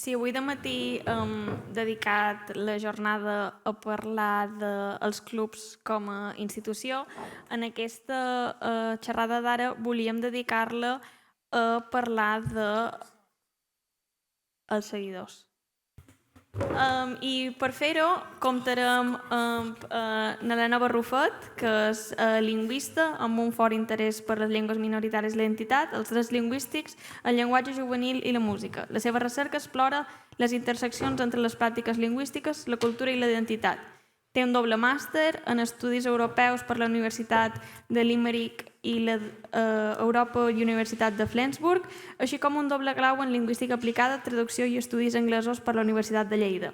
Sí, avui dematí hem dedicat la jornada a parlar dels clubs com a institució. En aquesta xerrada d'ara volíem dedicar-la a parlar dels seguidors. I per fer-ho comptarem amb Helena Barrufet, que és lingüista amb un fort interès per les llengües minoritàries i l'identitat, els drets lingüístics, el llenguatge juvenil i la música. La seva recerca explora les interseccions entre les pràctiques lingüístiques, la cultura i la identitat. Té un doble màster en estudis europeus per la Universitat de Limerick i la Europa Universitat de Flensburg, així com un doble grau en lingüística aplicada, traducció i estudis anglesos per la Universitat de Lleida.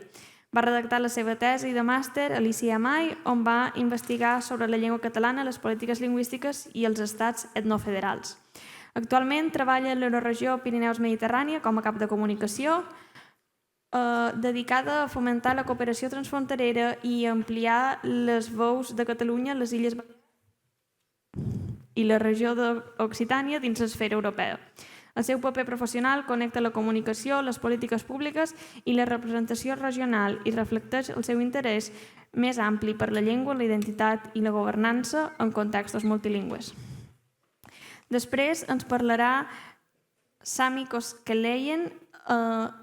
Va redactar la seva tesi de màster a l'ICMI, on va investigar sobre la llengua catalana, les polítiques lingüístiques i els estats etnofederals. Actualment treballa en l'Euroregió Pirineus-Mediterrània com a cap de comunicació, dedicada a fomentar la cooperació transfronterera i ampliar les veus de Catalunya a les Illes i la regió d'Occitània dins l'esfera europea. El seu paper professional connecta la comunicació, les polítiques públiques i la representació regional i reflecteix el seu interès més ampli per la llengua, la identitat i la governança en contextos multilingües. Després ens parlarà Sami Koskeleinen,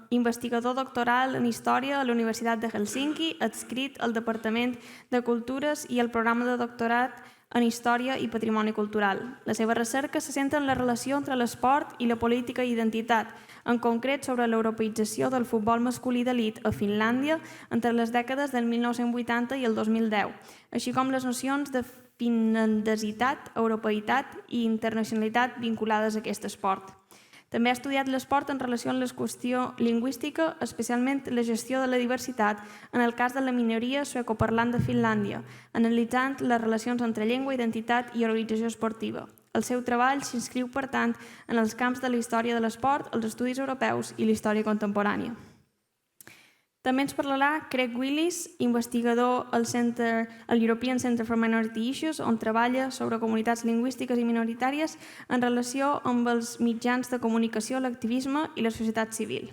investigador doctoral en Història a la Universitat de Helsinki, adscrit al Departament de Cultures i al programa de doctorat en Història i Patrimoni Cultural. La seva recerca se centra en la relació entre l'esport i la política i identitat, en concret sobre l'europeïtzació del futbol masculí d'elit a Finlàndia entre les dècades del 1980 i el 2010, així com les nocions de finlandesitat, europeïtat i internacionalitat vinculades a aquest esport. També ha estudiat l'esport en relació amb la qüestió lingüística, especialment la gestió de la diversitat en el cas de la minoria suecoparlant de Finlàndia, analitzant les relacions entre llengua, identitat i organització esportiva. El seu treball s'inscriu, per tant, en els camps de la història de l'esport, els estudis europeus i la història contemporània. També ens parlarà Craig Willis, investigador al European Centre for Minority Issues, on treballa sobre comunitats lingüístiques i minoritàries en relació amb els mitjans de comunicació, l'activisme i la societat civil.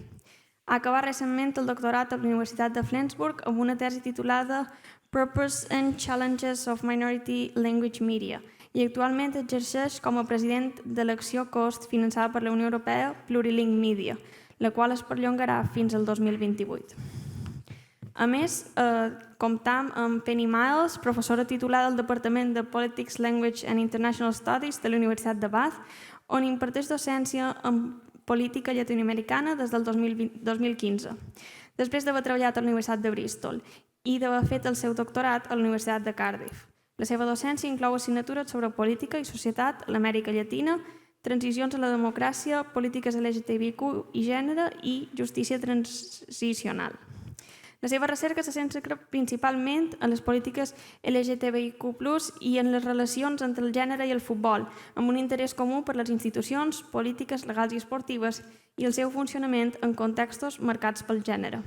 Ha acabat recentment el doctorat a la Universitat de Flensburg amb una tesi titulada Purpose and Challenges of Minority Language Media i actualment exerceix com a president de l'acció COST finançada per la Unió Europea Plurilingüe Media, la qual es perllongarà fins al 2028. A més, comptam amb Penny Miles, professora titulada al Departament de Politics, Language and International Studies de la Universitat de Bath, on imparteix docència en política llatinoamericana des del 2015, després d'haver treballat a la Universitat de Bristol i d'haver fet el seu doctorat a la Universitat de Cardiff. La seva docència inclou assignatures sobre política i societat a l'Amèrica Llatina, transicions a la democràcia, polítiques LGTBIQ i gènere i justícia transicional. La seva recerca se centra principalment en les polítiques LGTBIQ+, i en les relacions entre el gènere i el futbol, amb un interès comú per les institucions, polítiques, legals i esportives i el seu funcionament en contextos marcats pel gènere.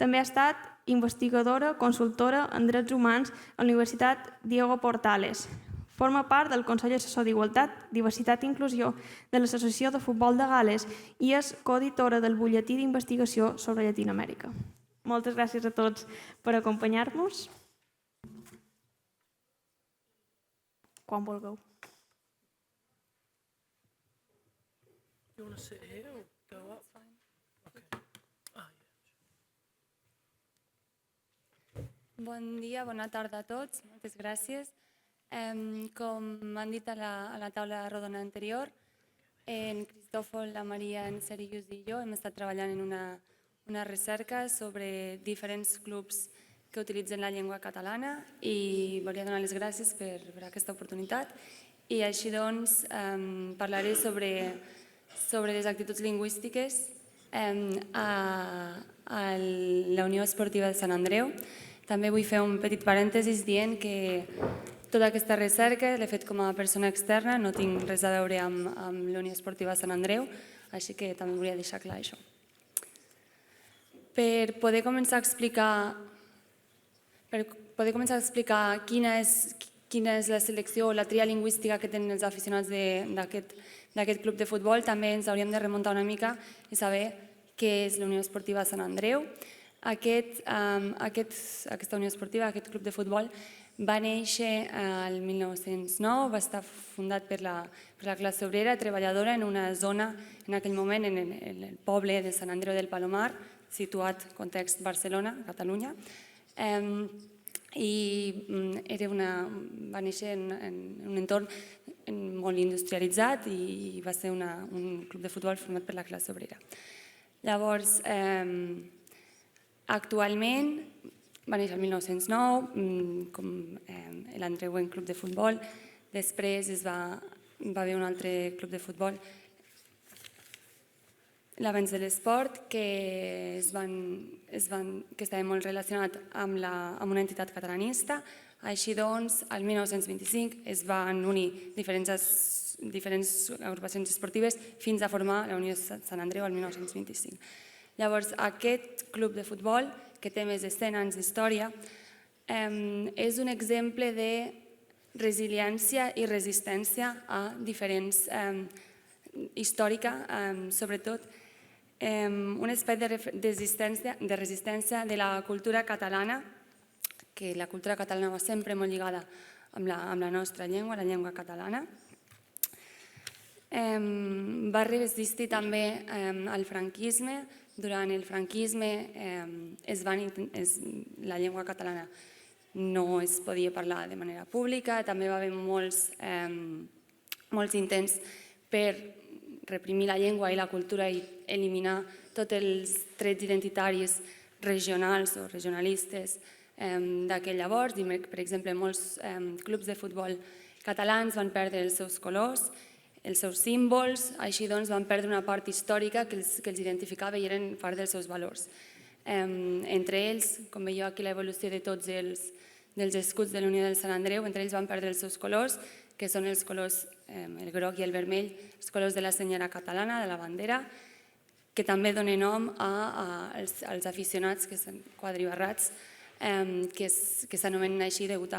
També ha estat investigadora, consultora en drets humans a la Universitat Diego Portales. Forma part del Consell Assessor d'Igualtat, Diversitat i Inclusió de l'Associació de Futbol de Gal·les i és coeditora del butlletí d'investigació sobre Llatinoamèrica. Moltes gràcies a tots per acompanyar-nos. Quan vulgueu. You want to sit here or go up? Okay. Bon dia, bona tarda a tots. Moltes gràcies. Com han dit a la taula rodona anterior, en Cristòfol, la Maria, en Serius i jo hem estat treballant en una recerca sobre diferents clubs que utilitzen la llengua catalana i volia donar les gràcies per aquesta oportunitat. I així doncs parlaré sobre les actituds lingüístiques a la Unió Esportiva de Sant Andreu. També vull fer un petit parèntesis dient que tota aquesta recerca l'he fet com a persona externa, no tinc res a veure amb la Unió Esportiva de Sant Andreu, així que també volia deixar clar això. Per poder començar a explicar quina és la selecció o la tria lingüística que tenen els aficionats d'aquest club de futbol, també ens hauríem de remuntar una mica i saber que és la Unió Esportiva Sant Andreu. Aquesta Unió Esportiva, aquest club de futbol, va néixer el 1909, va estar fundat per la classe obrera treballadora en una zona, en aquell moment, en el poble de Sant Andreu del Palomar, situat, context, Barcelona, Catalunya, i va néixer en un entorn molt industrialitzat i va ser un club de futbol format per la classe obrera. Llavors, actualment, va néixer el 1909 com l'Andreuenc Club de Futbol. Després va haver un altre club de futbol, l'Avenç de l'Esport, que estava molt relacionat amb una entitat catalanista. Així doncs, el 1925 es van unir diferents agrupacions esportives fins a formar la Unió Sant Andreu el 1925. Llavors, aquest club de futbol, que té més de 100 anys d'història, és un exemple de resiliència i resistència històrica, sobretot un espai de resistència de la cultura catalana, que la cultura catalana va sempre molt lligada amb la nostra llengua, la llengua catalana. Va resistir també al franquisme. Durant el franquisme la llengua catalana no es podia parlar de manera pública, també va haver molts intents per reprimir la llengua i la cultura i eliminar tots els trets identitaris regionals o regionalistes d'aquell llavors. Per exemple, molts clubs de futbol catalans van perdre els seus colors, els seus símbols, així doncs van perdre una part històrica que els identificava i eren part dels seus valors. Entre ells, com veieu aquí l'evolució de tots els escuts de la Unió del Sant Andreu, entre ells van perdre els seus colors, que són els colors, el groc i el vermell, els colors de la senyera catalana, de la bandera, que també donen nom als aficionats, que són quadribarrats, que s'anomenen així degut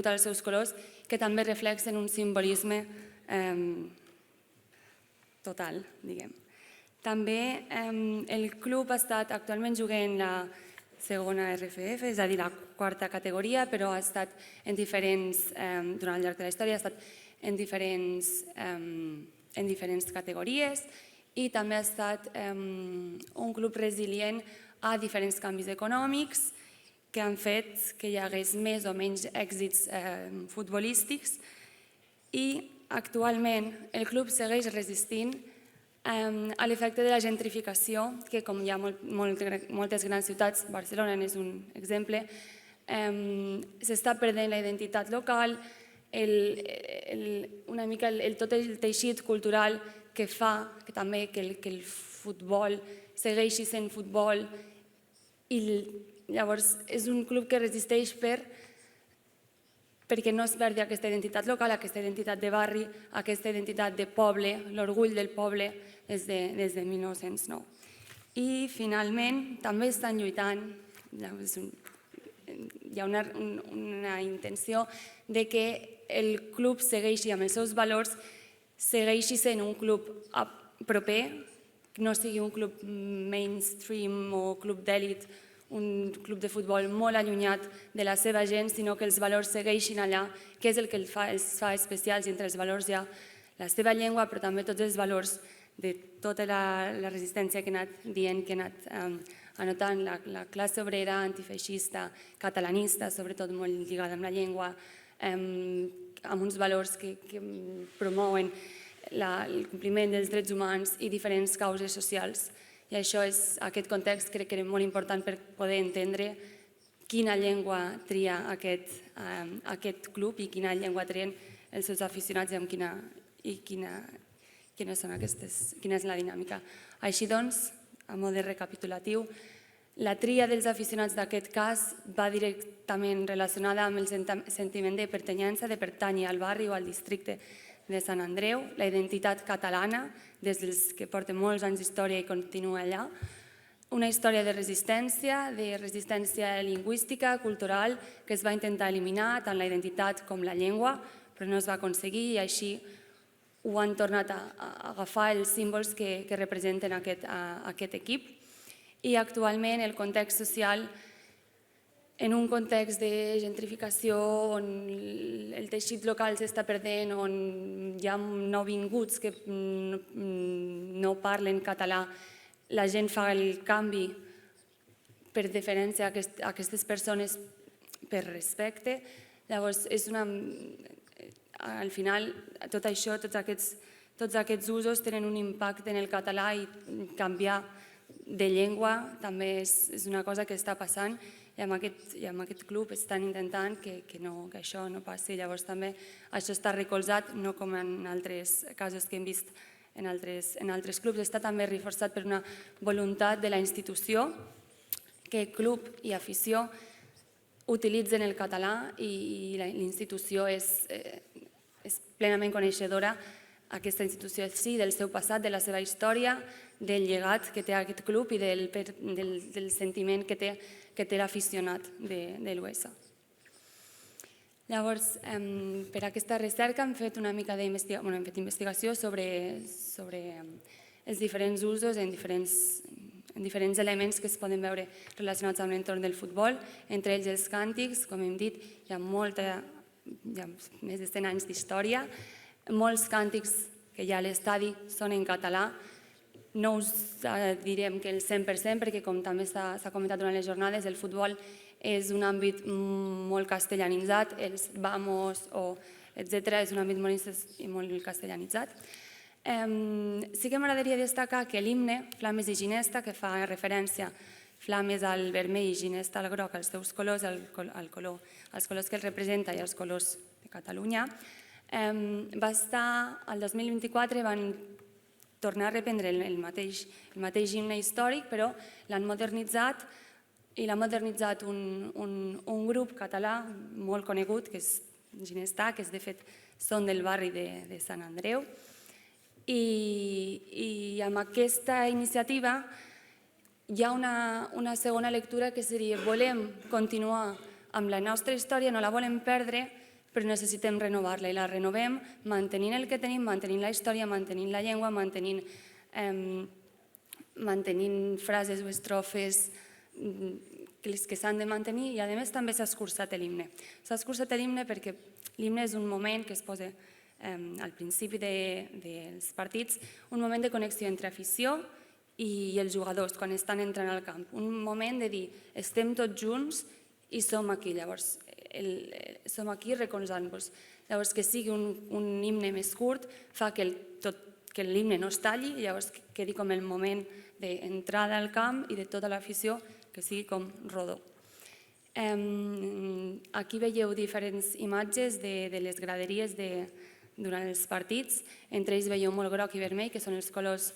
als seus colors, que també reflexen un simbolisme total, diguem. També el club actualment juga en la segona RFF, és a dir, la quarta categoria, però ha estat durant el llarg de la història, ha estat en diferents categories i també ha estat un club resilient a diferents canvis econòmics que han fet que hi hagués més o menys èxits futbolístics i actualment el club segueix resistint a l'efecte de la gentrificació, que com hi ha moltes grans ciutats, Barcelona n'és un exemple, s'està perdent la identitat local, una mica tot el teixit cultural que fa que també que el futbol segueixi sent futbol, i llavors és un club que resisteix perquè no es perdi aquesta identitat local, aquesta identitat de barri, aquesta identitat de poble, l'orgull del poble des de 1909. I finalment també estan lluitant, hi ha una intenció de que el club segueixi amb els seus valors, segueixi sent un club proper, no sigui un club mainstream o club d'èlit, un club de futbol molt allunyat de la seva gent, sinó que els valors segueixin allà, que és el que els fa especials, i entre els valors hi ha la seva llengua, però també tots els valors de tota la resistència que he anat dient, que he anat anotant, la classe obrera, antifeixista, catalanista, sobretot molt lligada amb la llengua, amb uns valors que promouen el compliment dels drets humans i diferents causes socials. I això és, aquest context crec que era molt important per poder entendre quina llengua tria aquest club i quina llengua trien els seus aficionats i quina és la dinàmica. Així doncs, a mode recapitulatiu, la tria dels aficionats d'aquest cas va directament relacionada amb el sentiment de pertanyença, de pertànyer al barri o al districte de Sant Andreu, la identitat catalana, des dels que porten molts anys d'història i continua allà, una història de resistència lingüística, cultural, que es va intentar eliminar, tant la identitat com la llengua, però no es va aconseguir i així ho han tornat a agafar els símbols que representen aquest equip. I actualment el context social, en un context de gentrificació on el teixit local s'està perdent, on hi ha nouvinguts que no parlen català, la gent fa el canvi per deferència a aquestes persones per respecte. Llavors, al final, tot això, tots aquests usos tenen un impacte en el català i canviar de llengua també és una cosa que està passant i amb aquest club estan intentant que això no passi. Llavors també això està recolzat, no com en altres casos que hem vist en altres clubs, està també reforçat per una voluntat de la institució que club i afició utilitzen el català i la institució és plenament coneixedora, aquesta institució sí, del seu passat, de la seva història, del llegat que té aquest club i del sentiment que té l'aficionat de l'UESA. Llavors, per aquesta recerca hem fet una mica d'investigació sobre els diferents usos en diferents elements que es poden veure relacionats amb l'entorn del futbol, entre ells els càntics, com hem dit, hi ha més de 100 anys d'història, molts càntics que hi ha a l'estadi són en català, no us direm que el 100%, perquè com també s'ha comentat durant les jornades, el futbol és un àmbit molt castellanitzat, els vamos, etc. és un àmbit molt castellanitzat. Sí que m'agradaria destacar que l'himne, Flames i Ginesta, que fa referència Flames al vermell i Ginesta al groc, als seus colors, als colors que els representa i als colors de Catalunya, va estar, el 2024 van tornar a reprendre el mateix himne històric, però l'han modernitzat i l'ha modernitzat un grup català molt conegut, que és Ginestà, que de fet són del barri de Sant Andreu. I amb aquesta iniciativa hi ha una segona lectura que seria volem continuar amb la nostra història, no la volem perdre, però necessitem renovar-la i la renovem mantenint el que tenim, mantenint la història, mantenint la llengua, mantenint frases o estrofes que s'han de mantenir i a més també s'ha escurçat l'himne. S'ha escurçat l'himne perquè l'himne és un moment que es posa al principi dels partits, un moment de connexió entre afició i els jugadors quan estan entrant al camp. Un moment de dir, estem tots junts i som aquí, llavors som aquí recolzant-vos. Llavors que sigui un himne més curt fa que l'himne no es talli i llavors quedi com el moment d'entrada al camp i de tota l'afició que sigui com rodó. Aquí veieu diferents imatges de les graderies durant els partits. Entre ells veieu molt groc i vermell, que són els colors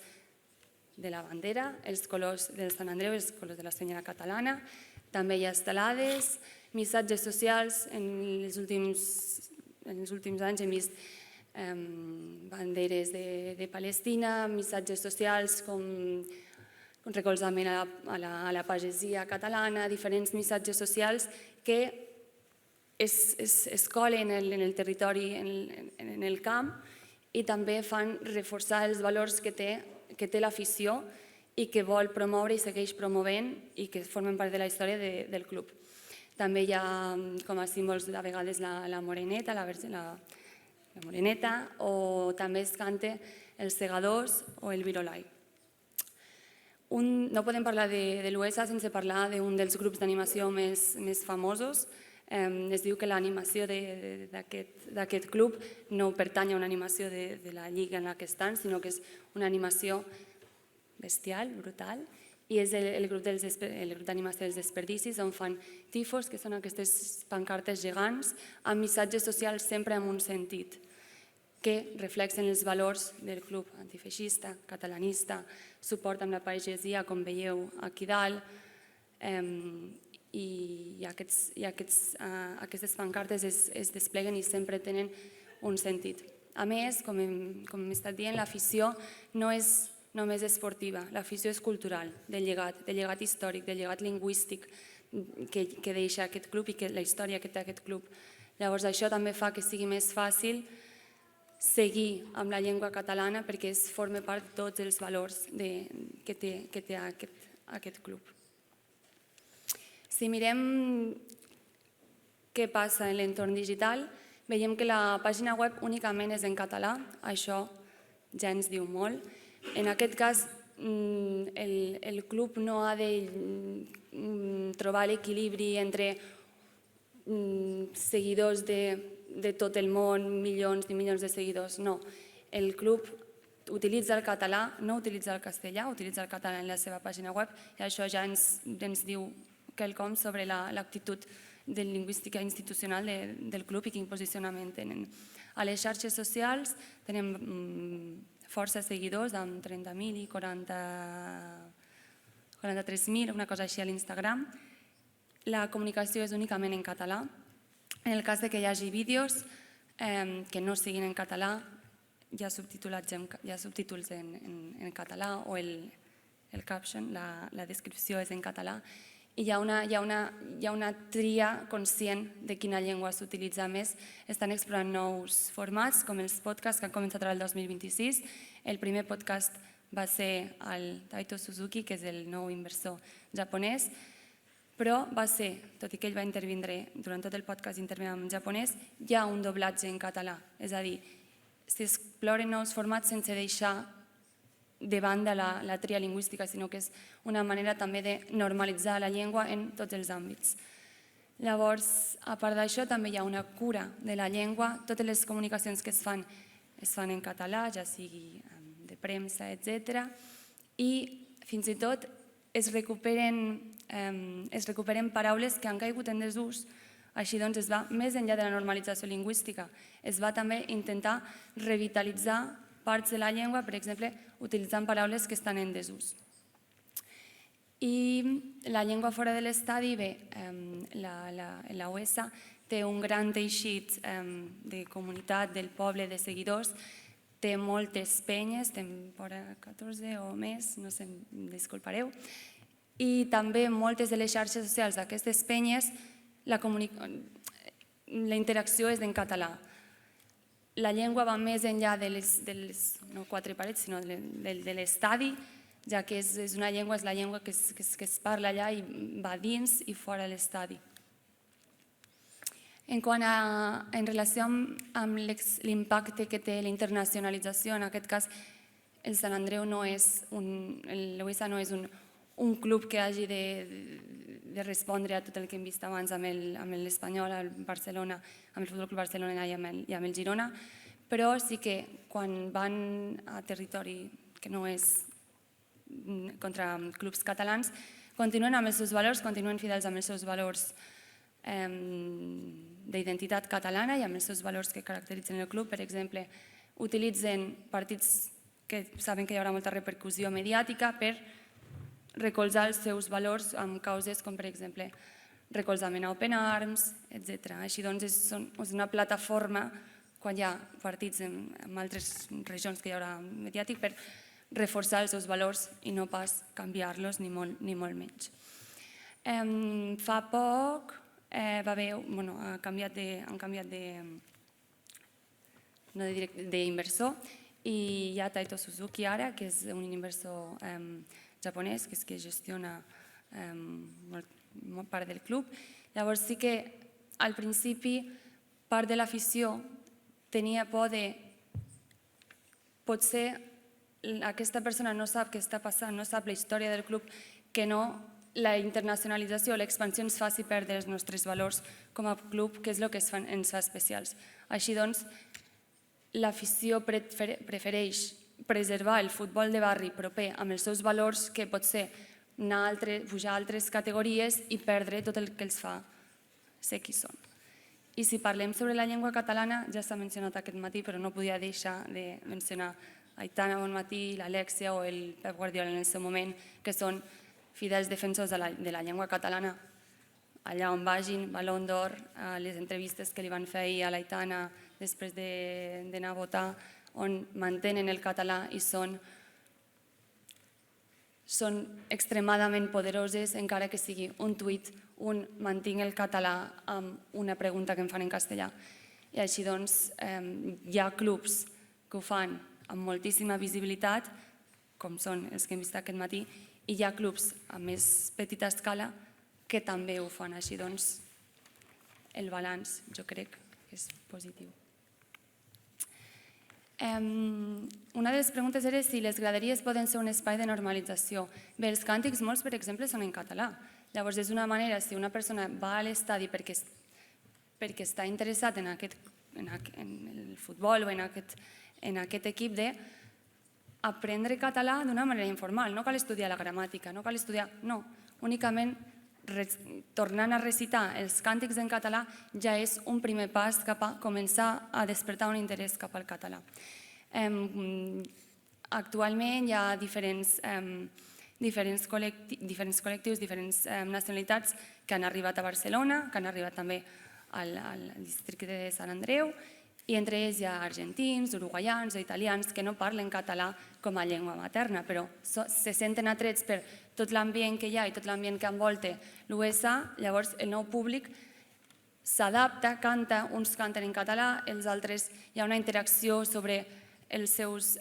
de la bandera, els colors del Sant Andreu, els colors de la senyora catalana. També hi ha estelades, missatges socials. En els últims anys hem vist banderes de Palestina, missatges socials com recolzament a la pagesia catalana, diferents missatges socials que es colen en el territori, en el camp, i també fan reforçar els valors que té l'afició i que vol promoure i segueix promovent i que formen part de la història del club. També hi ha com a símbols a vegades la moreneta, o també es canta els segadors o el virolai. No podem parlar de l'UESA sense parlar d'un dels grups d'animació més famosos. Es diu que l'animació d'aquest club no pertany a una animació de la lliga en la que estan, sinó que és una animació bestial, brutal, i és el grup d'animació dels desperdicis, on fan tifos, que són aquestes pancartes gegants, amb missatges socials sempre amb un sentit, que reflexen els valors del club antifeixista, catalanista, suport amb la pagesia, com veieu aquí dalt, i aquestes pancartes es despleguen i sempre tenen un sentit. A més, com hem estat dient, l'afició no és només esportiva, l'afició és cultural, del llegat històric, del llegat lingüístic que deixa aquest club i la història que té aquest club. Llavors això també fa que sigui més fàcil seguir amb la llengua catalana perquè forma part de tots els valors que té aquest club. Si mirem què passa en l'entorn digital, veiem que la pàgina web únicament és en català, això ja ens diu molt. En aquest cas, el club no ha de trobar l'equilibri entre seguidors de tot el món, milions i milions de seguidors, no. El club utilitza el català, no utilitza el castellà, utilitza el català en la seva pàgina web i això ja ens diu quelcom sobre l'actitud de lingüística institucional del club i quin posicionament tenen. A les xarxes socials tenem força seguidors, amb 30.000 i 43.000, una cosa així a l'Instagram. La comunicació és únicament en català. En el cas que hi hagi vídeos que no siguin en català, hi ha subtítols en català o el caption, la descripció és en català. I hi ha una tria conscient de quina llengua s'utilitza més. Estan explorant nous formats, com els podcasts que han començat ara el 2026. El primer podcast va ser el Taito Suzuki, que és el nou inversor japonès, però va ser, tot i que ell va intervindre durant tot el podcast en japonès, hi ha un doblatge en català. És a dir, s'exploren nous formats sense deixar de banda la tria lingüística, sinó que és una manera també de normalitzar la llengua en tots els àmbits. Llavors, a part d'això, també hi ha una cura de la llengua. Totes les comunicacions que es fan en català, ja sigui de premsa, etc. I fins i tot es recuperen paraules que han caigut en desús. Així doncs, es va més enllà de la normalització lingüística. Es va també intentar revitalitzar parts de la llengua, per exemple, utilitzant paraules que estan en desús. I la llengua fora de l'estadi, bé, la US té un gran teixit de comunitat, del poble, de seguidors, té moltes penyes, temporada 14 o més, no sé, em disculpareu, i també moltes de les xarxes socials d'aquestes penyes la interacció és en català. La llengua va més enllà de les no quatre parets, sinó de l'estadi, ja que és la llengua que es parla allà i va dins i fora l'estadi. En relació amb l'impacte que té la internacionalització, en aquest cas el Sant Andreu no és l'UISA no és un club que hagi de respondre a tot el que hem vist abans amb l'Espanyol, el Barcelona, amb el Futbol Club Barcelona i amb el Girona, però sí que quan van a territori que no és contra clubs catalans, continuen amb els seus valors, continuen fidels amb els seus valors d'identitat catalana i amb els seus valors que caracteritzen el club. Per exemple, utilitzen partits que saben que hi haurà molta repercussió mediàtica per recolzar els seus valors amb causes com, per exemple, recolzament a Open Arms, etc. Així doncs, és una plataforma, quan hi ha partits en altres regions que hi haurà mediàtic, per reforçar els seus valors i no pas canviar-los, ni molt menys. Fa poc han canviat d'inversor i hi ha Taito Suzuki ara, que és un inversor japonès, que és que gestiona part del club. Llavors sí que al principi part de l'afició tenia por de potser aquesta persona no sap què està passant, no sap la història del club, que no la internacionalització, l'expansió ens faci perdre els nostres valors com a club, que és el que ens fa especials. Així doncs, l'afició prefereix preservar el futbol de barri proper amb els seus valors que pot ser pujar a altres categories i perdre tot el que els fa ser qui són. I si parlem sobre la llengua catalana, ja s'ha mencionat aquest matí, però no podia deixar de mencionar Aitana Bonmatí, l'Alexia o el Pep Guardiola en el seu moment, que són fidels defensors de la llengua catalana. Allà on vagin, Ballon d'Or, les entrevistes que li van fer ahir a l'Aitana després d'anar a votar, on mantenen el català i són extremadament poderoses, encara que sigui un tuit, un mantinc el català amb una pregunta que em fan en castellà. I així doncs hi ha clubs que ho fan amb moltíssima visibilitat, com són els que hem vist aquest matí, I hi ha clubs a més petita escala que també ho fan així, doncs el balanç jo crec que és positiu. Una de les preguntes era si les graderies poden ser un espai de normalització. Bé, els càntics molts, per exemple, són en català. Llavors, és una manera, si una persona va a l'estadi perquè està interessat en el futbol o en aquest equip, d'aprendre català d'una manera informal. No cal estudiar la gramàtica, no cal estudiar... No, únicament tornant a recitar els càntics en català ja és un primer pas cap a començar a despertar un interès cap al català. Actualment hi ha diferents col·lectius, diferents nacionalitats que han arribat a Barcelona, que han arribat també al districte de Sant Andreu, i entre ells hi ha argentins, uruguaians o italians que no parlen català com a llengua materna, però se senten atrets per tot l'ambient que hi ha i tot l'ambient que envolta l'USA. Llavors el nou públic s'adapta, canta, uns canten en català, els altres hi ha una interacció sobre els seus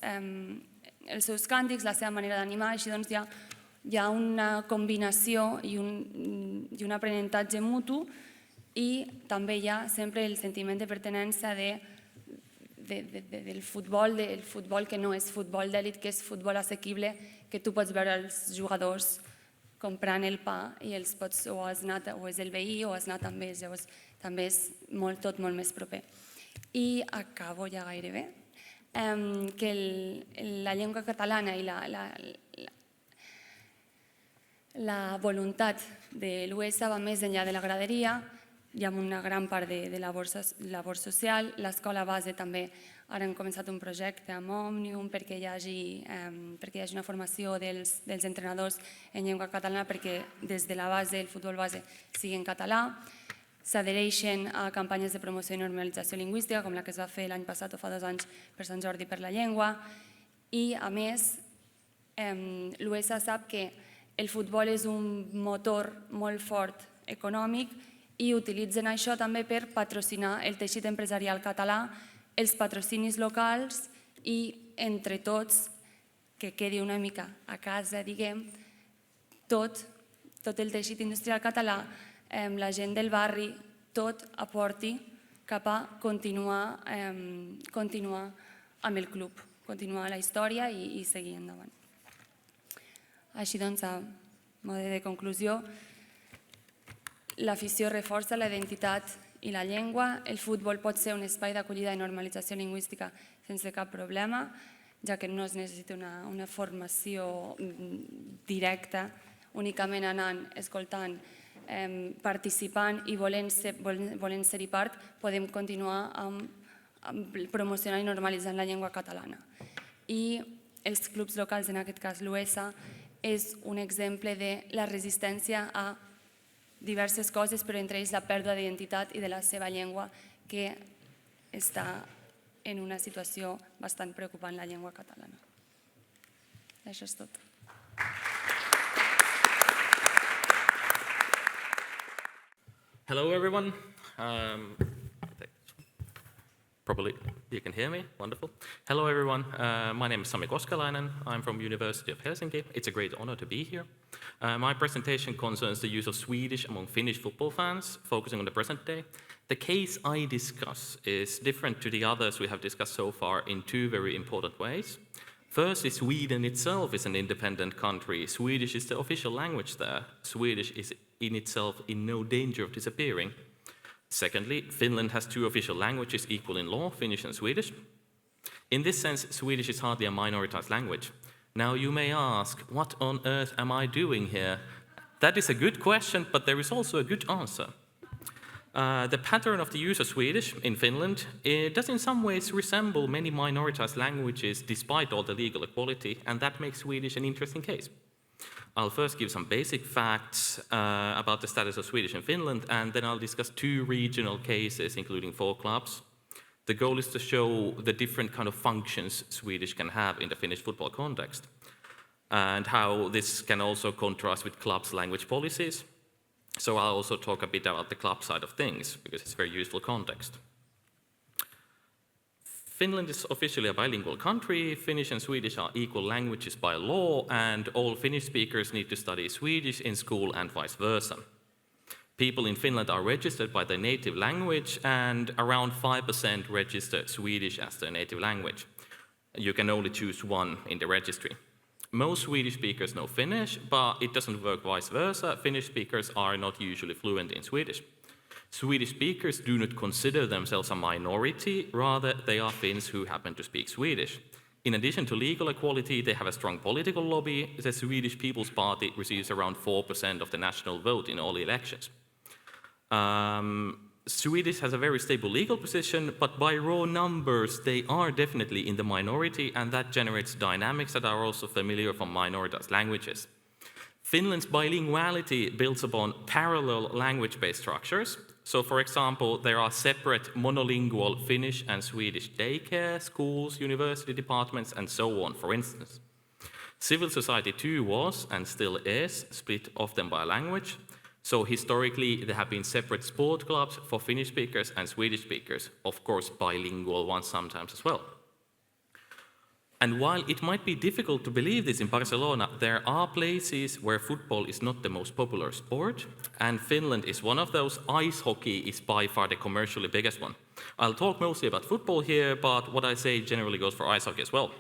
càntics, la seva manera d'animar, així doncs hi ha una combinació i un aprenentatge mutu, i també hi ha sempre el sentiment de pertinença del futbol que no és futbol d'èlit, que és futbol assequible, que tu pots veure els jugadors comprant el pa i els pots, o és el veí o has anat amb ells, llavors també és tot molt més proper. I acabo ja gairebé, que la llengua catalana i la voluntat de l'UESA va més enllà de la graderia. Hi ha una gran part de labor social. L'escola base també, ara hem començat un projecte amb Òmnium perquè hi hagi una formació dels entrenadors en llengua catalana perquè des de la base, el futbol base, sigui en català. S'adhereixen a campanyes de promoció i normalització lingüística, com la que es va fer l'any passat o fa 2 anys per Sant Jordi per la llengua. I, a més, l'UESA sap que el futbol és un motor molt fort econòmic i utilitzen això també per patrocinar el teixit empresarial català, els patrocinis locals i, entre tots, que quedi una mica a casa, diguem, tot el teixit industrial català, la gent del barri, tot aporti cap a continuar amb el club, continuar la història i seguir endavant. Així doncs, a mode de conclusió, l'afició reforça la identitat i la llengua. El futbol pot ser un espai d'acollida i normalització lingüística sense cap problema, ja que no es necessita una formació directa, únicament anant, escoltant, participant i volent ser-hi part, podem continuar promocionant i normalitzant la llengua catalana. I els clubs locals, en aquest cas l'UESA, és un exemple de la resistència a diverses coses, però entre ells la pèrdua d'identitat i de la seva llengua, que està en una situació bastant preocupant, la llengua catalana. Això és tot. Hello, everyone. Probably you can hear me. Wonderful. Hello, everyone. My name is Sami Koskelainen. I'm from University of Helsinki. It's a great honor to be here. My presentation concerns the use of Swedish among Finnish football fans, focusing on the present day. The case I discuss is different to the others we have discussed so far in 2 very important ways. First, Sweden itself is an independent country. Swedish is the official language there. Swedish is in itself in no danger of disappearing. Secondly, Finland has 2 official languages equal in law, Finnish and Swedish. In this sense, Swedish is hardly a minoritized language. Now you may ask, what on earth am I doing here? That is a good question, but there is also a good answer. The pattern of the use of Swedish in Finland does in some ways resemble many minoritized languages despite all the legal equality, and that makes Swedish an interesting case. I'll first give some basic facts about the status of Swedish in Finland, and then I'll discuss 2 regional cases, including 4 clubs. The goal is to show the different kind of functions Swedish can have in the Finnish football context, and how this can also contrast with clubs' language policies. So I'll also talk a bit about the club side of things, because it's a very useful context. Finland is officially a bilingual country. Finnish and Swedish are equal languages by law, and all Finnish speakers need to study Swedish in school and vice versa. People in Finland are registered by their native language, and around 5% register Swedish as their native language. You can only choose one in the registry. Most Swedish speakers know Finnish, but it doesn't work vice versa. Finnish speakers are not usually fluent in Swedish. Swedish speakers do not consider themselves a minority, rather they are Finns who happen to speak Swedish. In addition to legal equality, they have a strong political lobby. The Swedish People's Party receives around 4% of the national vote in all elections. Swedish has a very stable legal position, but by raw numbers, they are definitely in the minority, and that generates dynamics that are also familiar from minoritized languages. Finland's bilinguality builds upon parallel language-based structures. So, for example, there are separate monolingual Finnish and Swedish daycare, schools, university departments, and so on, for instance. Civil society too was, and still is, split often by language. So historically, there have been separate sport clubs for Finnish speakers and Swedish speakers, of course bilingual ones sometimes as well. And while it might be difficult to believe this in Barcelona, there are places where football is not the most popular sport, and Finland is one of those. Ice hockey is by far the commercially biggest one. I'll talk mostly about football here, but what I say generally goes for ice hockey as well.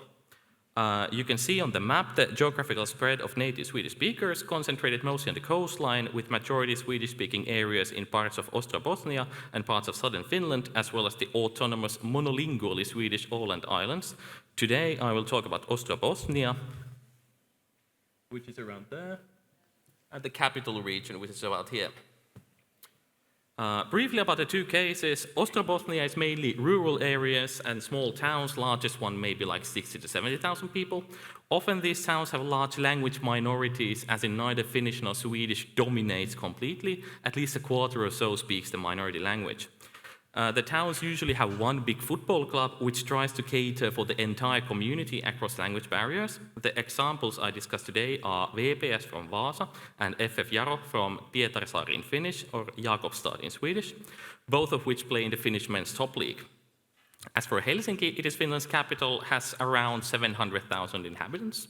You can see on the map the geographical spread of native Swedish speakers, concentrated mostly on the coastline, with majority Swedish-speaking areas in parts of Ostrobothnia and parts of southern Finland, as well as the autonomous monolingually Swedish Åland Islands. Today I will talk about Ostrobothnia, which is around there, and the capital region, which is about here. Briefly about the two cases, Ostrobothnia is mainly rural areas and small towns, largest one maybe like 60 to 70,000 people. Often these towns have large language minorities, as in neither Finnish nor Swedish dominates completely, at least a quarter or so speaks the minority language. The towns usually have one big football club which tries to cater for the entire community across language barriers. The examples I discuss today are VPS from Vaasa and FF Jaro from Pietarsaari in Finnish, or Jakobstad in Swedish, both of which play in the Finnish men's top league. As for Helsinki, it is Finland's capital, has around 700,000 inhabitants.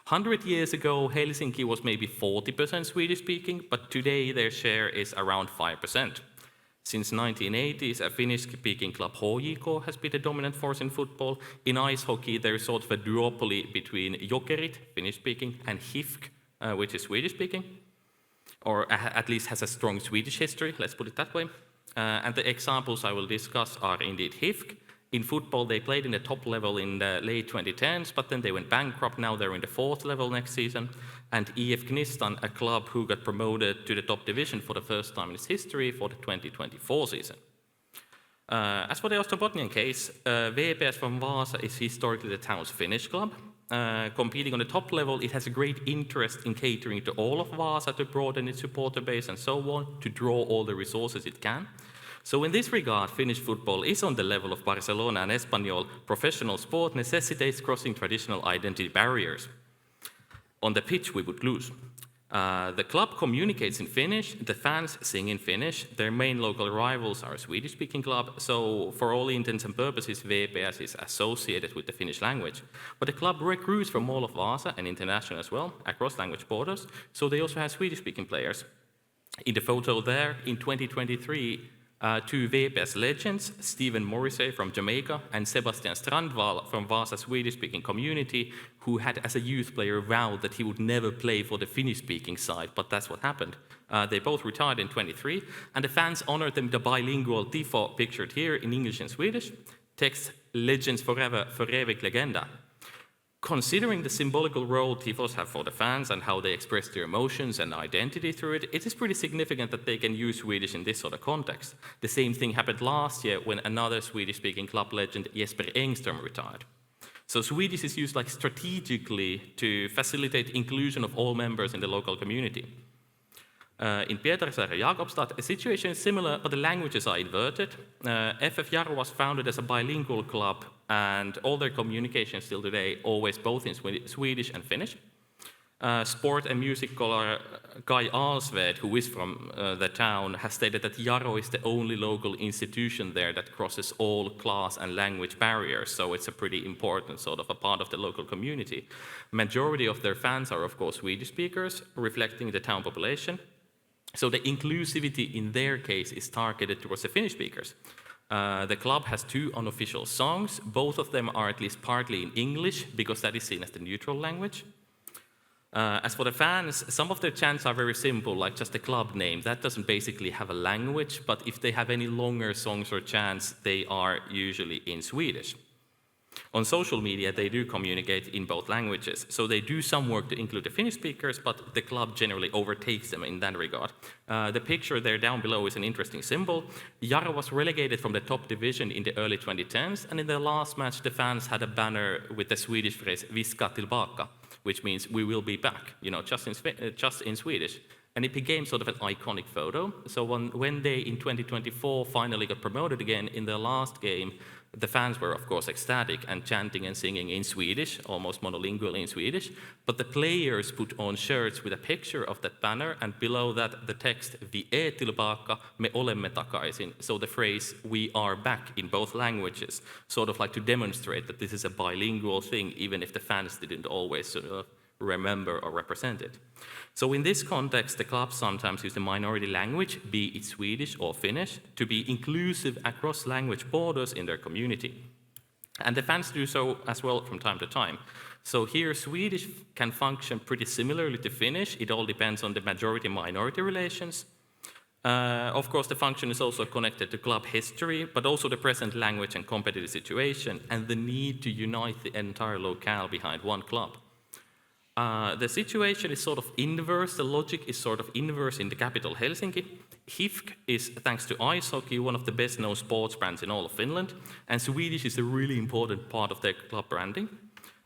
100 years ago, Helsinki was maybe 40% Swedish-speaking, but today their share is around 5%. Since 1980s, a Finnish-speaking club, HJK, has been the dominant force in football. In ice hockey, there is sort of a duopoly between Jokerit, Finnish-speaking, and HIFK, which is Swedish-speaking, or at least has a strong Swedish history, let's put it that way. And the examples I will discuss are indeed HIFK. In football, they played in the top level in the late 2010s, but then they went bankrupt. Now they're in the fourth level next season. And EF Gnistan, a club who got promoted to the top division for the first time in its history for the 2024 season. As for the Ostrobotnian case, VPS from Vaasa is historically the town's Finnish club. Competing on the top level, it has a great interest in catering to all of Vaasa, to broaden its supporter base and so on, to draw all the resources it can. So in this regard, Finnish football is on the level of Barcelona and Espanyol. Professional sport necessitates crossing traditional identity barriers. On the pitch, we would lose. The club communicates in Finnish, the fans sing in Finnish, their main local rivals are a Swedish-speaking club, so for all intents and purposes, VPS is associated with the Finnish language. But the club recruits from all of Vaasa and international as well, across language borders, so they also have Swedish-speaking players. In the photo there, in 2023, two VPS legends, Stephen Morrissey from Jamaica and Sebastian Strandvall from Vaasa's Swedish-speaking community, who had as a youth player vowed that he would never play for the Finnish-speaking side, but that's what happened. They both retired in 23, and the fans honored them with a bilingual tifo pictured here in English and Swedish. Text, Legends Forever, för evig legenda. Considering the symbolical role tifos have for the fans and how they express their emotions and identity through it, it is pretty significant that they can use Swedish in this sort of context. The same thing happened last year when another Swedish-speaking club legend, Jesper Engström, retired. So Swedish is used strategically to facilitate inclusion of all members in the local community. In Pietarsaari and Jakobstad, a situation is similar, but the languages are inverted. FF Jaro was founded as a bilingual club, and all their communication still today, always both in Swedish and Finnish. Sport and music scholar Guy Alsved, who is from the town, has stated that Jaro is the only local institution there that crosses all class and language barriers, so it's a pretty important sort of a part of the local community. Majority of their fans are, of course, Swedish speakers, reflecting the town population. So the inclusivity in their case is targeted towards the Finnish speakers. The club has 2 unofficial songs. Both of them are at least partly in English, because that is seen as the neutral language. As for the fans, some of their chants are very simple, like just the club name. That doesn't basically have a language, but if they have any longer songs or chants, they are usually in Swedish. On social media, they do communicate in both languages, so they do some work to include the Finnish speakers, but the club generally overtakes them in that regard. The picture there down below is an interesting symbol. Jaro was relegated from the top division in the early 2010s, and in the last match, the fans had a banner with the Swedish phrase "Vi ska tillbaka," which means "we will be back," just in Swedish. And it became sort of an iconic photo. So when they, in 2024, finally got promoted again in their last game, the fans were, of course, ecstatic and chanting and singing in Swedish, almost monolingually in Swedish. But the players put on shirts with a picture of that banner, and below that, the text, "Vi är tillbaka, me olemme takaisin." So the phrase, "we are back," in both languages, sort of like to demonstrate that this is a bilingual thing, even if the fans didn't always sort of remember or represent it. So in this context, the clubs sometimes use the minority language, be it Swedish or Finnish, to be inclusive across language borders in their community. And the fans do so as well from time to time. So here, Swedish can function pretty similarly to Finnish. It all depends on the majority-minority relations. Of course, the function is also connected to club history, but also the present language and competitive situation, and the need to unite the entire locale behind one club. The situation is sort of inverse, the logic is sort of inverse in the capital Helsinki. HIFK is, thanks to ice hockey, one of the best-known sports brands in all of Finland, and Swedish is a really important part of their club branding.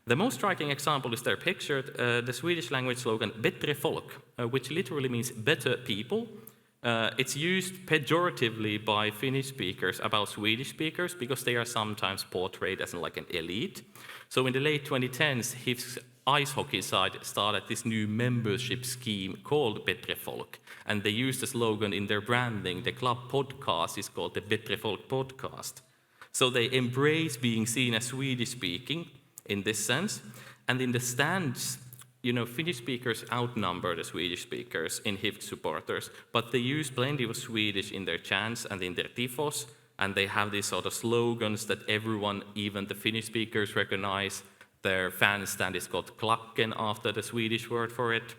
The most striking example is there pictured, the Swedish language slogan "Bättre folk," which literally means better people. It's used pejoratively by Finnish speakers about Swedish speakers because they are sometimes portrayed as like an elite. So in the late 2010s, HIFK's ice hockey side started this new membership scheme called Bättre folk, and they used the slogan in their branding. The club podcast is called the Bättre folk podcast. So they embrace being seen as Swedish speaking in this sense, and in the stands, Finnish speakers outnumber the Swedish speakers in HIFK supporters, but they use plenty of Swedish in their chants and in their tifos, and they have these sort of slogans that everyone, even the Finnish speakers, recognize. Their fan stand is called klacken, after the Swedish word for it.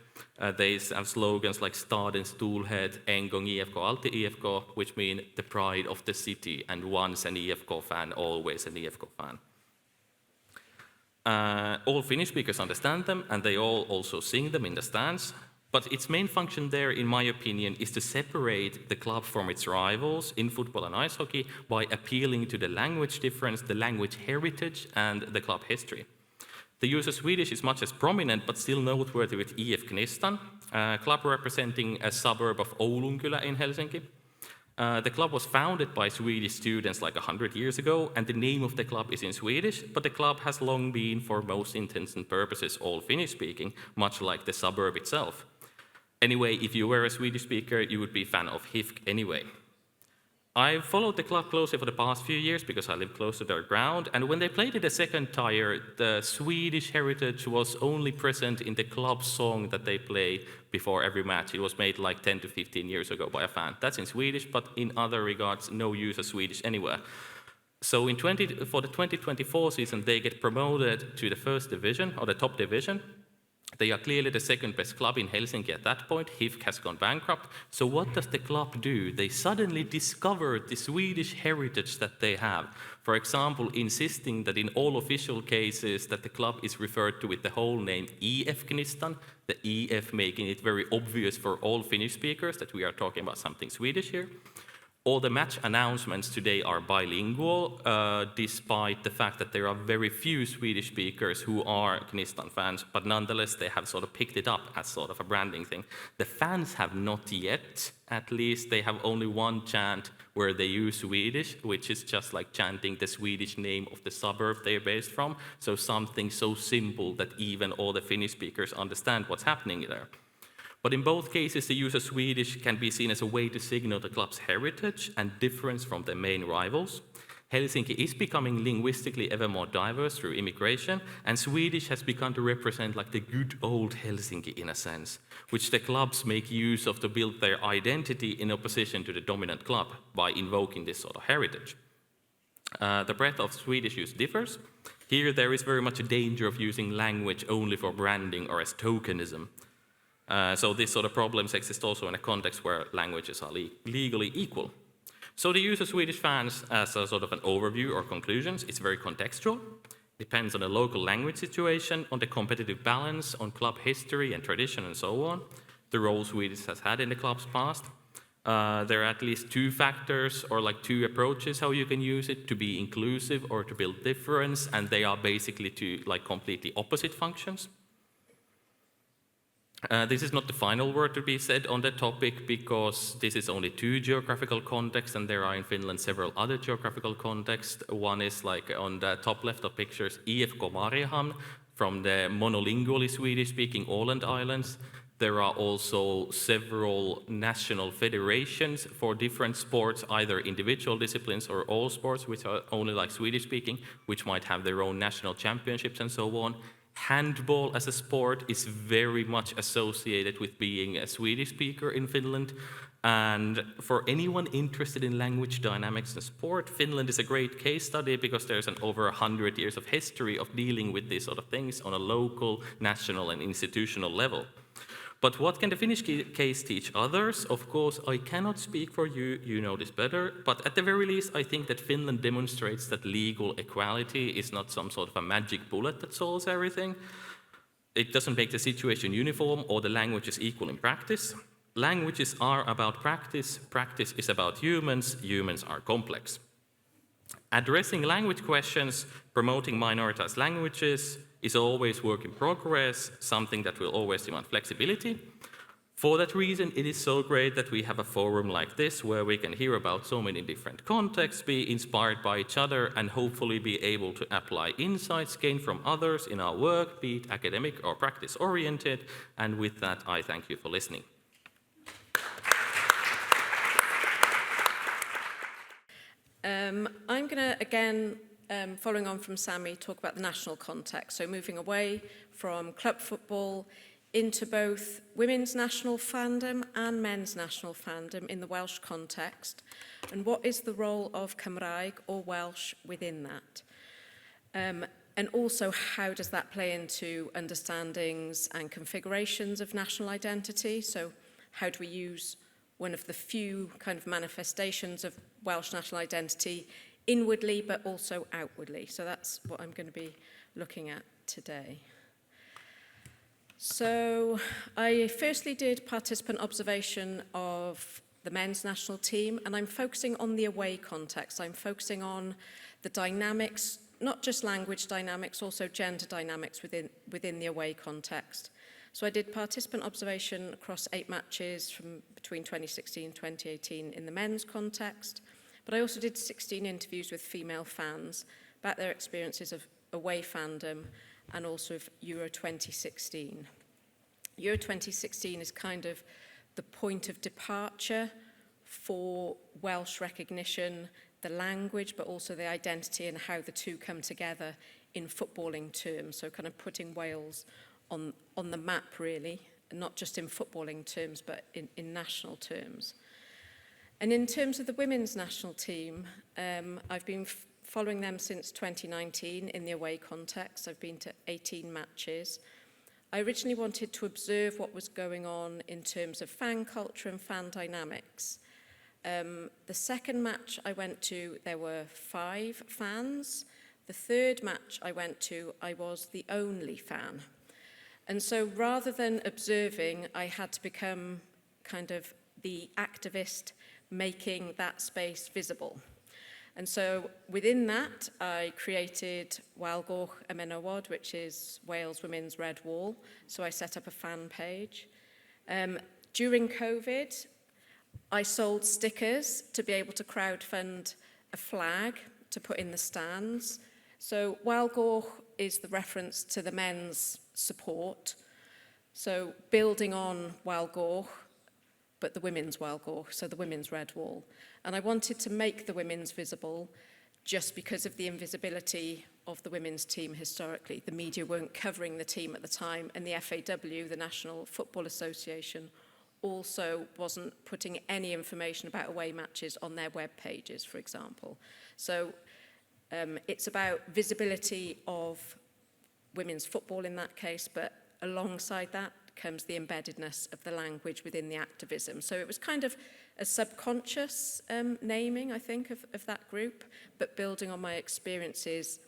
They have slogans like "Stadens storhet, en gång IFK, alltid IFK," which mean the pride of the city, and once an IFK fan, always an IFK fan. All Finnish speakers understand them, and they all also sing them in the stands. But its main function there, in my opinion, is to separate the club from its rivals in football and ice hockey by appealing to the language difference, the language heritage, and the club history. The use of Swedish is much as prominent, but still noteworthy with IF Gnistan, a club representing a suburb of Oulunkylä in Helsinki. The club was founded by Swedish students like 100 years ago, and the name of the club is in Swedish, but the club has long been, for most intents and purposes, all Finnish-speaking, much like the suburb itself. Anyway, if you were a Swedish speaker, you would be a fan of HIFK anyway. I've followed the club closely for the past few years because I live close to their ground, and when they played in the second tier, the Swedish heritage was only present in the club song that they play before every match. It was made like 10 to 15 years ago by a fan. That's in Swedish, but in other regards, no use of Swedish anywhere. So for the 2024 season, they get promoted to the first division, or the top division. They are clearly the second best club in Helsinki at that point. HIFK has gone bankrupt. So what does the club do? They suddenly discover the Swedish heritage that they have. For example, insisting that in all official cases that the club is referred to with the whole name IF Gnistan, the EF making it very obvious for all Finnish speakers that we are talking about something Swedish here. All the match announcements today are bilingual, despite the fact that there are very few Swedish speakers who are Gnistan fans, but nonetheless they have sort of picked it up as sort of a branding thing. The fans have not yet, at least they have only one chant where they use Swedish, which is just like chanting the Swedish name of the suburb they're based from, so something so simple that even all the Finnish speakers understand what's happening there. But in both cases, the use of Swedish can be seen as a way to signal the club's heritage and difference from their main rivals. Helsinki is becoming linguistically ever more diverse through immigration, and Swedish has begun to represent like the good old Helsinki in a sense, which the clubs make use of to build their identity in opposition to the dominant club by invoking this sort of heritage. The breadth of Swedish use differs. Here there is very much a danger of using language only for branding or as tokenism. So this sort of problems exist also in a context where languages are legally equal. So the use of Swedish fans as a sort of an overview or conclusions is very contextual. Depends on the local language situation, on the competitive balance, on club history and tradition and so on. The role Swedish has had in the club's past. There are at least two factors or like two approaches how you can use it to be inclusive or to build difference, and they are basically two like completely opposite functions. This is not the final word to be said on the topic because this is only two geographical contexts and there are in Finland several other geographical contexts. One is like on the top left of pictures, IFK Mariehamn from the monolingually Swedish-speaking Åland Islands. There are also several national federations for different sports, either individual disciplines or all sports, which are only like Swedish-speaking, which might have their own national championships and so on. Handball as a sport is very much associated with being a Swedish speaker in Finland. And for anyone interested in language dynamics in sport, Finland is a great case study because there's an over 100 years of history of dealing with these sort of things on a local, national, and institutional level. But what can the Finnish case teach others? Of course, I cannot speak for you, you know this better, but at the very least, I think that Finland demonstrates that legal equality is not some sort of a magic bullet that solves everything. It doesn't make the situation uniform or the languages equal in practice. Languages are about practice, practice is about humans, humans are complex. Addressing language questions, promoting minoritized languages, is always work in progress, something that will always demand flexibility. For that reason, it is so great that we have a forum like this where we can hear about so many different contexts, be inspired by each other, and hopefully be able to apply insights gained from others in our work, be it academic or practice-oriented. And with that, I thank you for listening. I'm going to, again, following on from Sammy, talk about the national context. So moving away from club football into both women's national fandom and men's national fandom in the Welsh context. And what is the role of Cymraeg or Welsh within that? And also, how does that play into understandings and configurations of national identity? So how do we use one of the few kind of manifestations of Welsh national identity inwardly, but also outwardly? So that's what I'm going to be looking at today. So I firstly did participant observation of the men's national team, and I'm focusing on the away context. I'm focusing on the dynamics, not just language dynamics, also gender dynamics within the away context. So I did participant observation across 8 matches from between 2016 and 2018 in the men's context. But I also did 16 interviews with female fans about their experiences of away fandom and also of Euro 2016. Euro 2016 is kind of the point of departure for Welsh recognition, the language, but also the identity and how the two come together in footballing terms. So kind of putting Wales on the map, really, not just in footballing terms, but in national terms. And in terms of the women's national team, I've been following them since 2019 in the away context. I've been to 18 matches. I originally wanted to observe what was going on in terms of fan culture and fan dynamics. The second match I went to, there were 5 fans. The third match I went to, I was the only fan. And so rather than observing, I had to become kind of the activist making that space visible. And so within that, I created Walgoch y Menywod, which is Wales Women's Red Wall. So I set up a fan page. During COVID, I sold stickers to be able to crowdfund a flag to put in the stands. So Walgoch is the reference to the men's support. So building on Walgoch, but the women's Walgoch, so the women's Red Wall. And I wanted to make the women's visible just because of the invisibility of the women's team historically. The media weren't covering the team at the time, and the FAW, the National Football Association, also wasn't putting any information about away matches on their web pages, for example. So it's about visibility of women's football in that case, but alongside that comes the embeddedness of the language within the activism. So it was kind of a subconscious naming, I think, of that group, but building on my experiences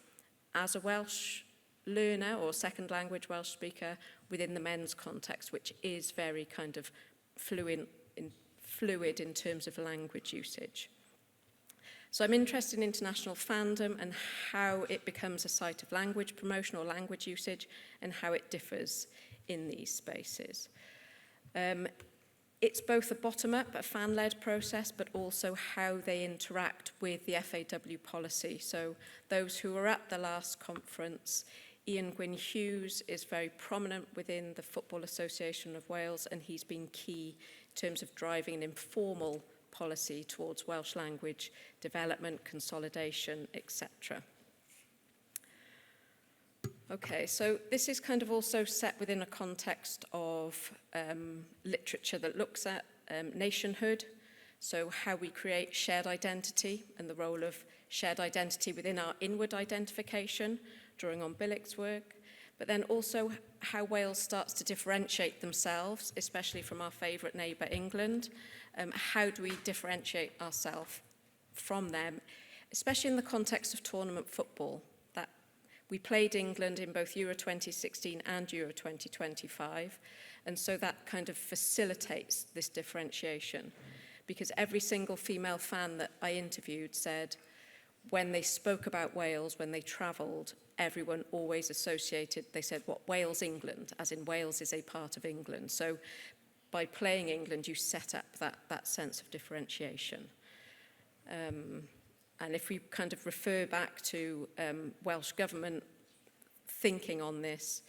as a Welsh learner or second language Welsh speaker within the men's context, which is very kind of fluid in terms of language usage. So I'm interested in international fandom and how it becomes a site of language promotion or language usage and how it differs in these spaces. It's both a bottom-up, a fan-led process, but also how they interact with the FAW policy. So those who were at the last conference, Ian Gwyn Hughes is very prominent within the Football Association of Wales, and he's been key in terms of driving an informal policy towards Welsh language development, consolidation, etc. Okay, so this is kind of also set within a context of literature that looks at nationhood, so how we create shared identity and the role of shared identity within our inward identification, drawing on Billick's work, but then also how Wales starts to differentiate themselves, especially from our favourite neighbour England. How do we differentiate ourselves from them, especially in the context of tournament football? That we played England in both Euro 2016 and Euro 2025, and so that kind of facilitates this differentiation, because every single female fan that I interviewed said when they spoke about Wales, when they travelled, everyone always associated, they said, what, Wales, England, as in Wales is a part of England. So by playing England, you set up that sense of differentiation. And if we kind of refer back to Welsh government thinking on this,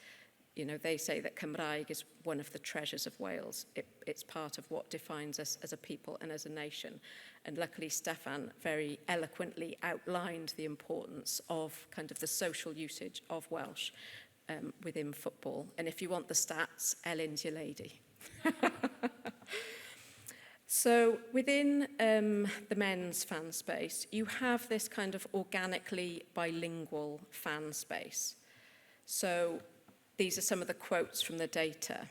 you know, they say that Cymraeg is one of the treasures of Wales. It's part of what defines us as a people and as a nation. And luckily, Stefan very eloquently outlined the importance of kind of the social usage of Welsh within football. And if you want the stats, Ellen's your lady. So within the men's fan space, you have this kind of organically bilingual fan space. So these are some of the quotes from the data.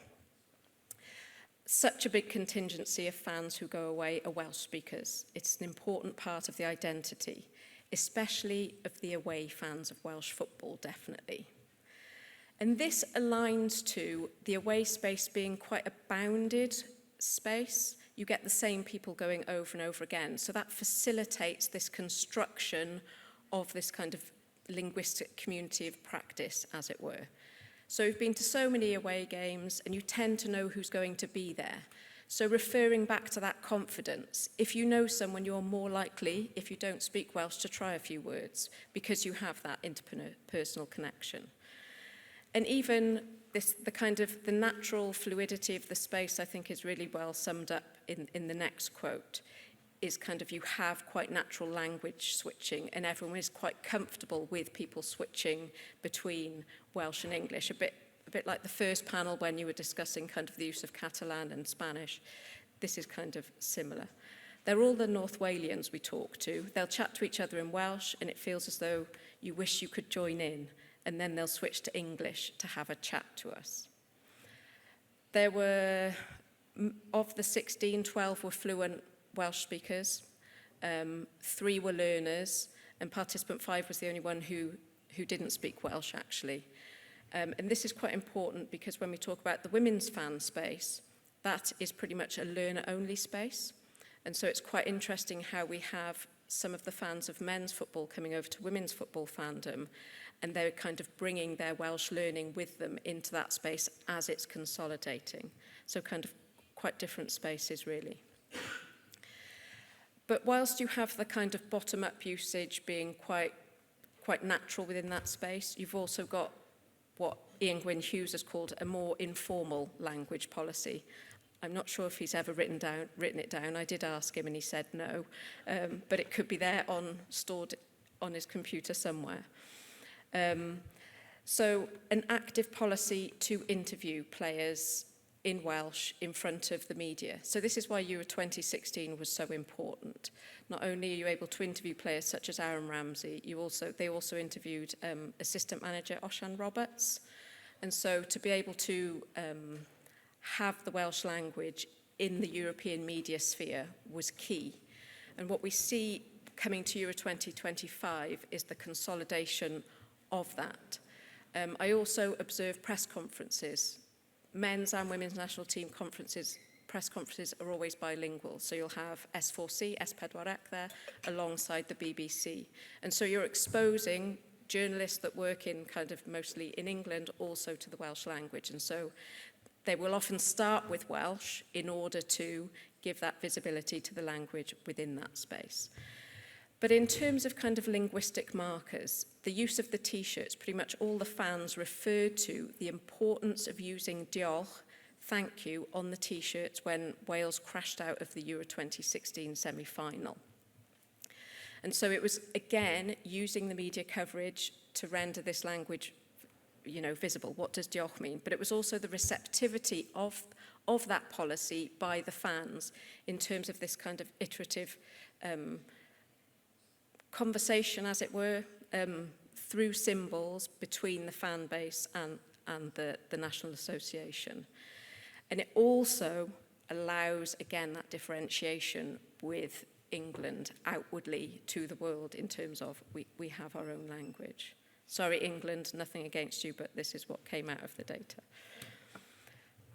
Such a big contingency of fans who go away are Welsh speakers. It's an important part of the identity, especially of the away fans of Welsh football, definitely. And this aligns to the away space being quite a bounded space. You get the same people going over and over again. So that facilitates this construction of this kind of linguistic community of practice, as it were. So you've been to so many away games and you tend to know who's going to be there. So referring back to that confidence, if you know someone, you're more likely, if you don't speak Welsh, to try a few words because you have that interpersonal connection. And even the natural fluidity of the space, I think, is really well summed up in the next quote, is kind of you have quite natural language switching and everyone is quite comfortable with people switching between Welsh and English, a bit like the first panel when you were discussing kind of the use of Catalan and Spanish. This is kind of similar. They're all the North Walians we talk to. They'll chat to each other in Welsh and it feels as though you wish you could join in, and then they'll switch to English to have a chat to us. There were, of the 16, 12 were fluent Welsh speakers, 3 were learners, and participant 5 was the only one who didn't speak Welsh, actually. And this is quite important because when we talk about the women's fan space, that is pretty much a learner-only space. And so it's quite interesting how we have some of the fans of men's football coming over to women's football fandom, and they're kind of bringing their Welsh learning with them into that space as it's consolidating. So kind of quite different spaces, really. But whilst you have the kind of bottom-up usage being quite natural within that space, you've also got what Ian Gwyn Hughes has called a more informal language policy. I'm not sure if he's ever written it down. I did ask him and he said no, but it could be there stored on his computer somewhere. So an active policy to interview players in Welsh in front of the media. So this is why Euro 2016 was so important. Not only are you able to interview players such as Aaron Ramsey, they also interviewed assistant manager Osian Roberts. And so to be able to have the Welsh language in the European media sphere was key. And what we see coming to Euro 2025 is the consolidation of that. I also observed press conferences. Men's and women's national team press conferences are always bilingual. So you'll have S4C, S4C there, alongside the BBC. And so you're exposing journalists that work in kind of mostly in England also to the Welsh language. And so they will often start with Welsh in order to give that visibility to the language within that space. But in terms of kind of linguistic markers, the use of the T-shirts, pretty much all the fans referred to the importance of using diolch, thank you, on the T-shirts when Wales crashed out of the Euro 2016 semi-final. And so it was, again, using the media coverage to render this language, visible. What does diolch mean? But it was also the receptivity of that policy by the fans in terms of this kind of iterative conversation, as it were, through symbols between the fan base and the National Association. And it also allows, again, that differentiation with England outwardly to the world in terms of we have our own language. Sorry, England, nothing against you, but this is what came out of the data.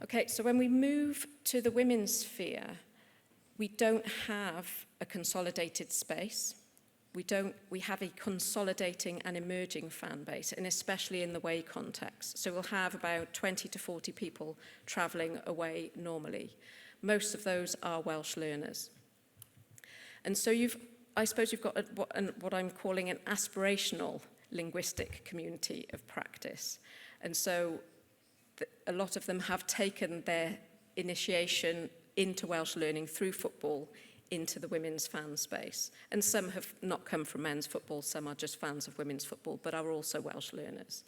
Okay, so when we move to the women's sphere, we don't have a consolidated space. We have a consolidating and emerging fan base, and especially in the away context. So we'll have about 20 to 40 people travelling away normally. Most of those are Welsh learners. And so I suppose you've got what I'm calling an aspirational linguistic community of practice. And so a lot of them have taken their initiation into Welsh learning through football into the women's fan space. And some have not come from men's football, some are just fans of women's football, but are also Welsh learners.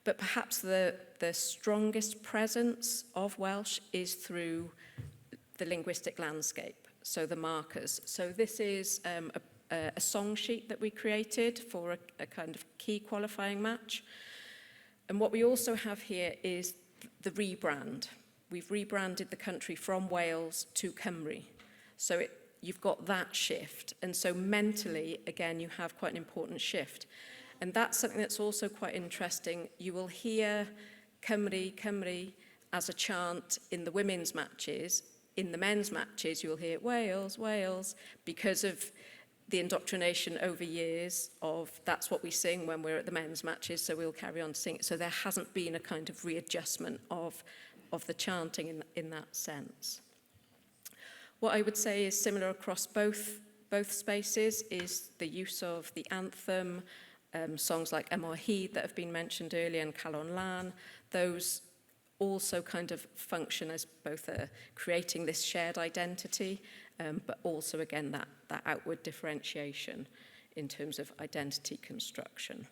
But perhaps the strongest presence of Welsh is through the linguistic landscape, so the markers. So this is a song sheet that we created for a kind of key qualifying match. And what we also have here is the rebrand. We've rebranded the country from Wales to Cymru. So you've got that shift. And so mentally, again, you have quite an important shift. And that's something that's also quite interesting. You will hear Cymru, Cymru as a chant in the women's matches. In the men's matches, you'll hear Wales, Wales, because of the indoctrination over years of that's what we sing when we're at the men's matches, so we'll carry on to sing it. So there hasn't been a kind of readjustment of the chanting in that sense. What I would say is similar across both spaces is the use of the anthem, songs like Ymor Hyd that have been mentioned earlier and Calon Lan. Those also kind of function as both creating this shared identity, but also, again, that outward differentiation in terms of identity construction.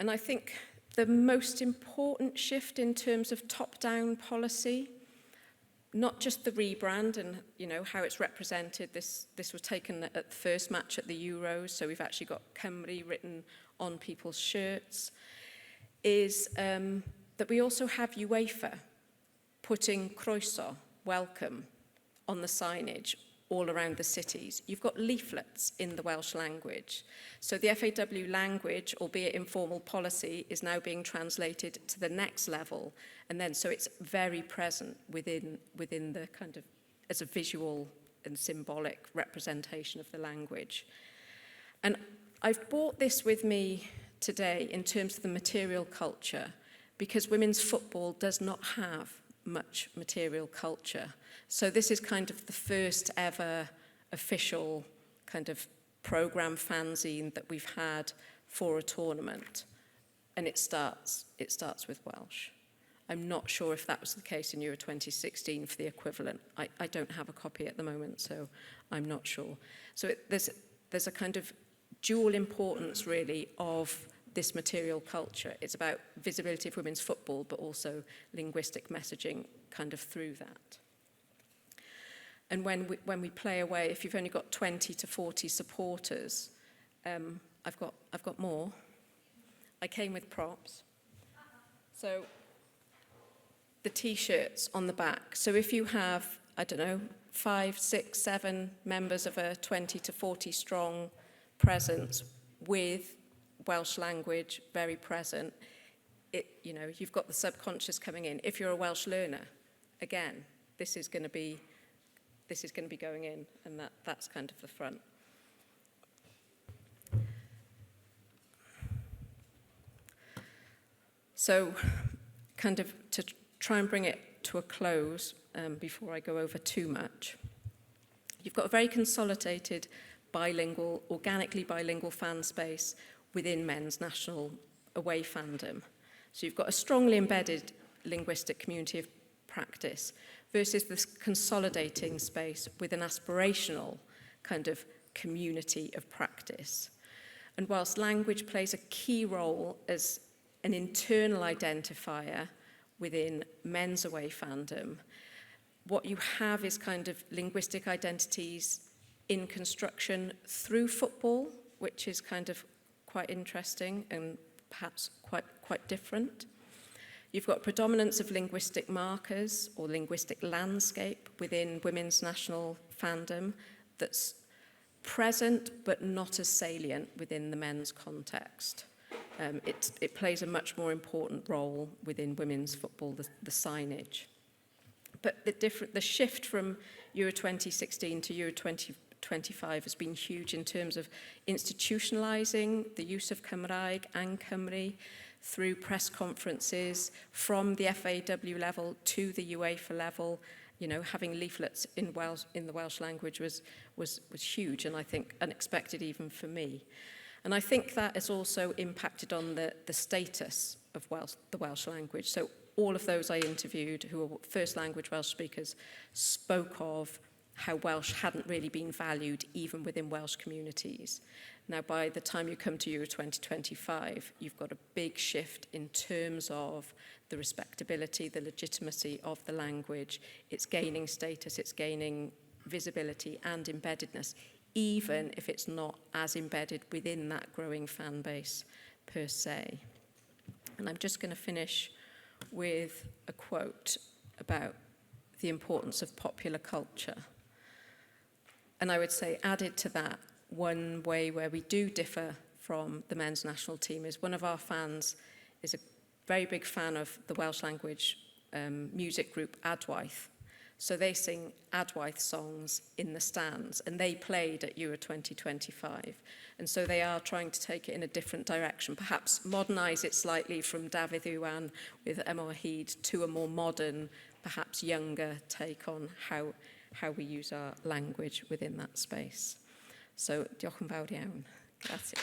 And I think the most important shift in terms of top-down policy, not just the rebrand and how it's represented. This was taken at the first match at the Euros, so we've actually got Cymru written on people's shirts, is that we also have UEFA putting croeso, welcome, on the signage all around the cities. You've got leaflets in the Welsh language. So the FAW language, albeit informal policy, is now being translated to the next level. And then so it's very present within the kind of, as a visual and symbolic representation of the language. And I've brought this with me today in terms of the material culture, because women's football does not have much material culture. So this is kind of the first ever official kind of program fanzine that we've had for a tournament. And it starts with Welsh. I'm not sure if that was the case in Euro 2016 for the equivalent. I don't have a copy at the moment, so I'm not sure. So there's a kind of dual importance, really, of this material culture. It's about visibility of women's football, but also linguistic messaging kind of through that. And when we play away, if you've only got 20 to 40 supporters, I've got more. I came with props. So the T-shirts on the back. So if you have, I don't know, 5, 6, 7 members of a 20 to 40 strong presence with Welsh language very present, you've got the subconscious coming in. If you're a Welsh learner, again, this is going to be going in, and that's kind of the front. So, kind of to try and bring it to a close before I go over too much, you've got a very consolidated bilingual, organically bilingual fan space within men's national away fandom. So you've got a strongly embedded linguistic community of practice versus this consolidating space with an aspirational kind of community of practice. And whilst language plays a key role as an internal identifier within men's away fandom, what you have is kind of linguistic identities in construction through football, which is kind of quite interesting and perhaps quite different. You've got predominance of linguistic markers or linguistic landscape within women's national fandom that's present but not as salient within the men's context. It plays a much more important role within women's football, the signage. But the shift from Euro 2016 to Euro 2025 has been huge in terms of institutionalising the use of Cymraeg and Cymru through press conferences from the FAW level to the UEFA level. Having leaflets in the Welsh language was huge, and I think unexpected even for me. And I think that has also impacted on the status of the Welsh language. So all of those I interviewed who were first language Welsh speakers spoke of how Welsh hadn't really been valued even within Welsh communities. Now, by the time you come to Euro 2025, you've got a big shift in terms of the respectability, the legitimacy of the language. It's gaining status, it's gaining visibility and embeddedness, even if it's not as embedded within that growing fan base per se. And I'm just going to finish with a quote about the importance of popular culture. And I would say, added to that, one way where we do differ from the men's national team is one of our fans is a very big fan of the Welsh language music group Adwaith. So they sing Adwaith songs in the stands, and they played at Euro 2025. And so they are trying to take it in a different direction, perhaps modernise it slightly from Dafydd Iwan with Ymorhyd to a more modern, perhaps younger take on how we use our language within that space. So, diolch yn fawr iawn. Gracias.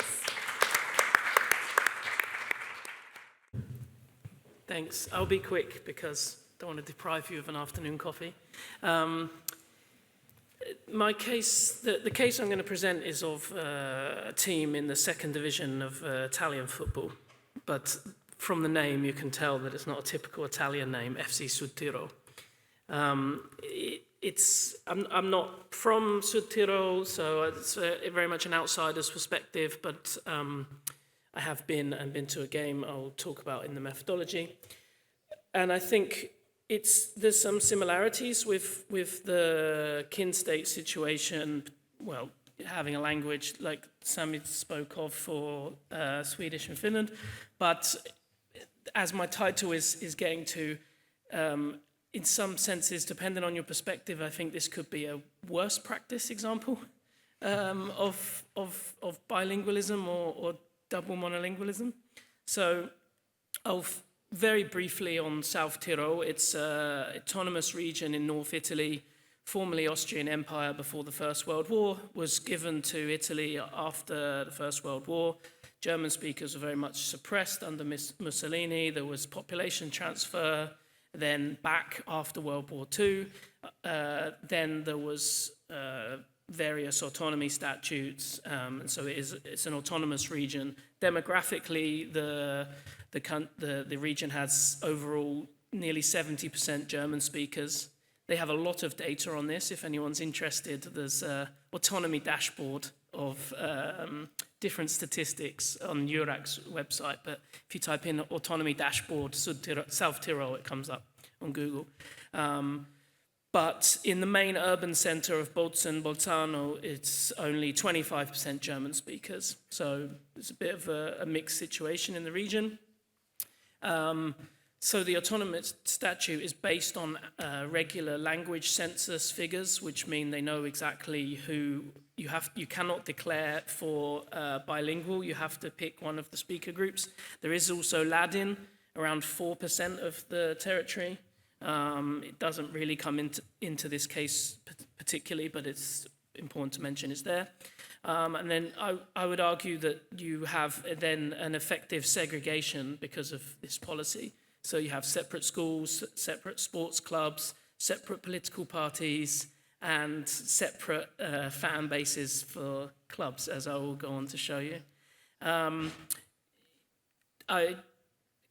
Thanks. I'll be quick because I don't want to deprive you of an afternoon coffee. My case, the case I'm going to present is of a team in the second division of Italian football. But from the name, you can tell that it's not a typical Italian name, FC Sud Tiro. I'm not from Sud Tiro, so it's very much an outsider's perspective, but I have been to a game I'll talk about in the methodology. And I think there's some similarities with the kin state situation, well, having a language like Sami spoke of for Swedish and Finland, but as my title is getting to, in some senses, depending on your perspective, I think this could be a worse practice example of bilingualism or double monolingualism. So I'll very briefly on South Tyrol. It's an autonomous region in North Italy, formerly Austrian Empire before the First World War, was given to Italy after the First World War. German speakers were very much suppressed under Mussolini. There was population transfer, then back after World War II. Then there was various autonomy statutes, and so it's an autonomous region. Demographically, the region has overall nearly 70% German speakers. They have a lot of data on this. If anyone's interested, there's an autonomy dashboard of different statistics on Eurac's website. But if you type in autonomy dashboard South Tyrol, it comes up on Google. But in the main urban center of Bolzano, it's only 25% German speakers. So it's a bit of a mixed situation in the region. So the autonomous statute is based on regular language census figures, which mean they know exactly who you cannot declare for bilingual. You have to pick one of the speaker groups. There is also Ladin, around 4% of the territory. It doesn't really come into this case particularly, but it's important to mention it's there. And then I would argue that you have then an effective segregation because of this policy. So you have separate schools, separate sports clubs, separate political parties, and separate fan bases for clubs, as I will go on to show you.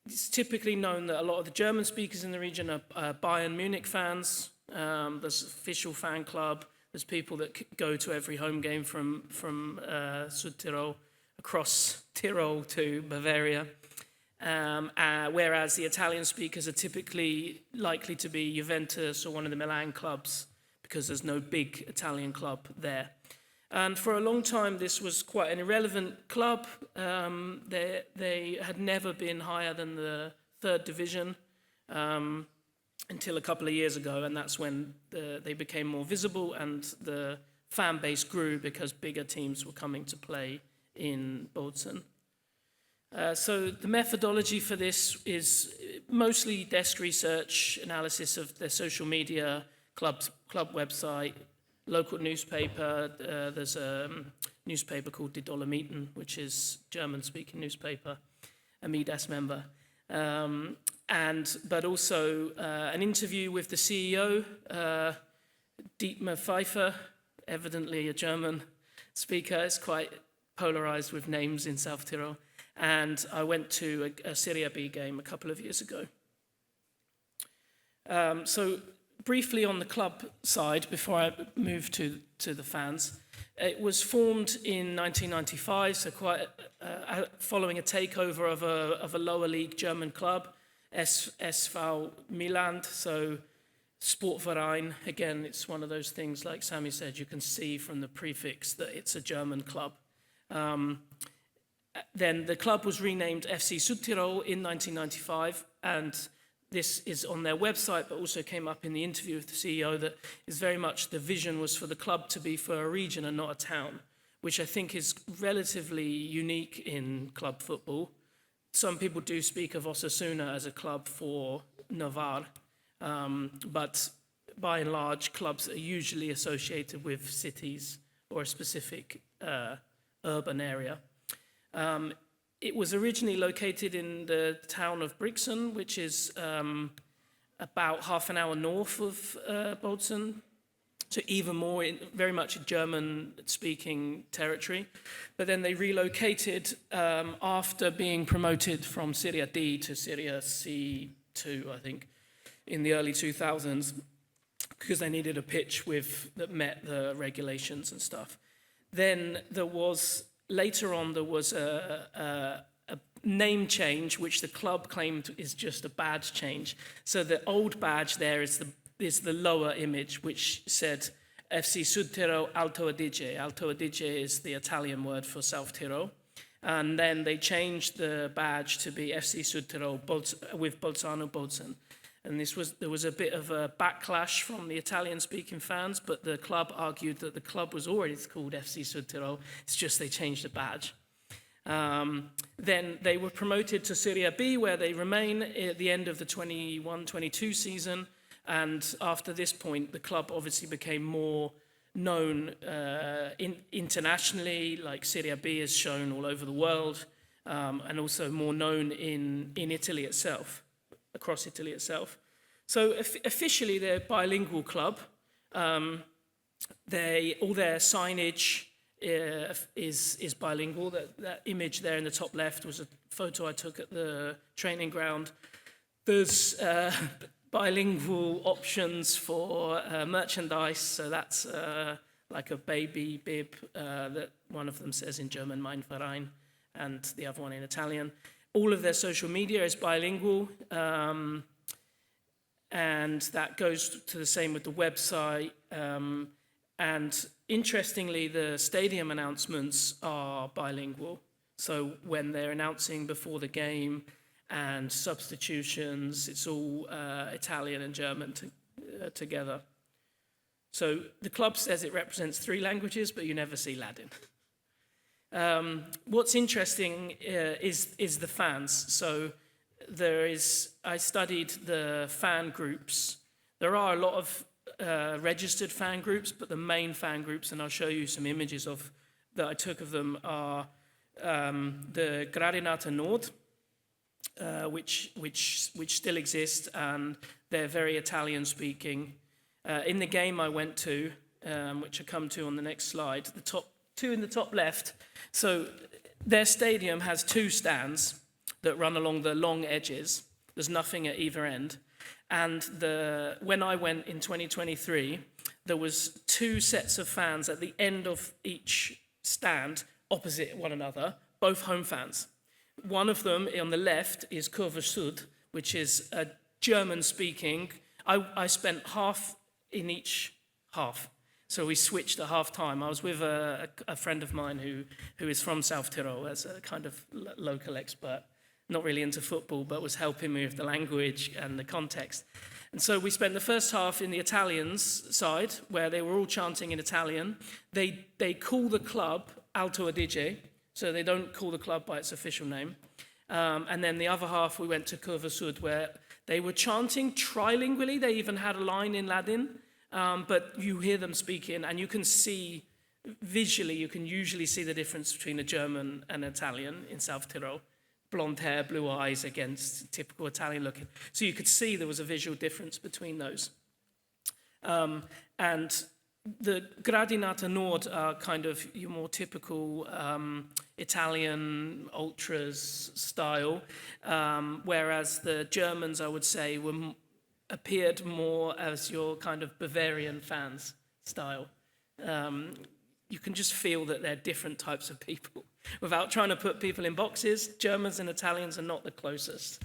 It's typically known that a lot of the German speakers in the region are Bayern Munich fans. There's an official fan club. There's people that go to every home game from Südtirol across Tyrol to Bavaria. Whereas the Italian speakers are typically likely to be Juventus or one of the Milan clubs because there's no big Italian club there. And for a long time, this was quite an irrelevant club. They had never been higher than the third division until a couple of years ago, and that's when they became more visible and the fan base grew because bigger teams were coming to play in Bozen. So the methodology for this is mostly desk research, analysis of their social media, club website, local newspaper. There's a newspaper called Die Dolomiten, which is German-speaking newspaper, a MIDAS member. But also an interview with the CEO, Dietmar Pfeiffer, evidently a German speaker. It's quite polarized with names in South Tyrol. And I went to a Serie B game a couple of years ago. So briefly on the club side, before I move to the fans, it was formed in 1995, so quite following a takeover of a lower league German club, SV Milan, so Sportverein. Again, it's one of those things, like Sami said, you can see from the prefix that it's a German club. Then the club was renamed FC Südtirol in 1995, and this is on their website, but also came up in the interview with the CEO that is very much the vision was for the club to be for a region and not a town, which I think is relatively unique in club football. Some people do speak of Osasuna as a club for Navarre, but by and large, clubs are usually associated with cities or a specific urban area. It was originally located in the town of Brixen, which is about half an hour north of Bozen, so even more, very much a German-speaking territory. But then they relocated after being promoted from Serie D to Serie C2, I think, in the early 2000s, because they needed a pitch that met the regulations and stuff. Then later on, there was a name change, which the club claimed is just a badge change. So the old badge there is the lower image, which said FC Sud Tyrol Alto Adige. Alto Adige is the Italian word for South Tyrol. And then they changed the badge to be FC Sud Tyrol with Bolzano Bozen. And there was a bit of a backlash from the Italian-speaking fans, but the club argued that the club was already called FC Sud Tyrol. It's just they changed the badge. Then they were promoted to Serie B, where they remain at the end of the 21-22 season. And after this point, the club obviously became more known internationally, like Serie B is shown all over the world, and also more known in Italy itself, across Italy itself. So officially, they're a bilingual club. All their signage is bilingual. That image there in the top left was a photo I took at the training ground. There's bilingual options for merchandise, so that's like a baby bib that one of them says in German, Mein Verein, and the other one in Italian. All of their social media is bilingual, and that goes to the same with the website. And interestingly, the stadium announcements are bilingual. So when they're announcing before the game and substitutions, it's all Italian and German together. So the club says it represents 3 languages, but you never see Latin. What's interesting is the fans. So I studied the fan groups. There are a lot of registered fan groups, but the main fan groups, and I'll show you some images that I took of them, are the Gradinata Nord, which still exists, and they're very Italian speaking. In the game I went to, which I come to on the next slide, the top 2 in the top left, so their stadium has 2 stands that run along the long edges. There's nothing at either end. And when I went in 2023, there was 2 sets of fans at the end of each stand opposite one another, both home fans. One of them on the left is Kurve Sud, which is a German-speaking. I spent half in each half, so we switched at half time. I was with a friend of mine who is from South Tyrol as a kind of local expert, not really into football, but was helping me with the language and the context. And so we spent the first half in the Italians' side, where they were all chanting in Italian. They call the club Alto Adige, so they don't call the club by its official name. And then the other half, we went to Kurve Sud, where they were chanting trilingually. They even had a line in Latin, but you hear them speaking, and you can see, visually, you can usually see the difference between a German and Italian in South Tyrol. Blonde hair, blue eyes against typical Italian looking. So you could see there was a visual difference between those. And the Gradinata Nord are kind of your more typical Italian ultras style, whereas the Germans, I would say, appeared more as your kind of Bavarian fans style. You can just feel that they're different types of people. Without trying to put people in boxes, Germans and Italians are not the closest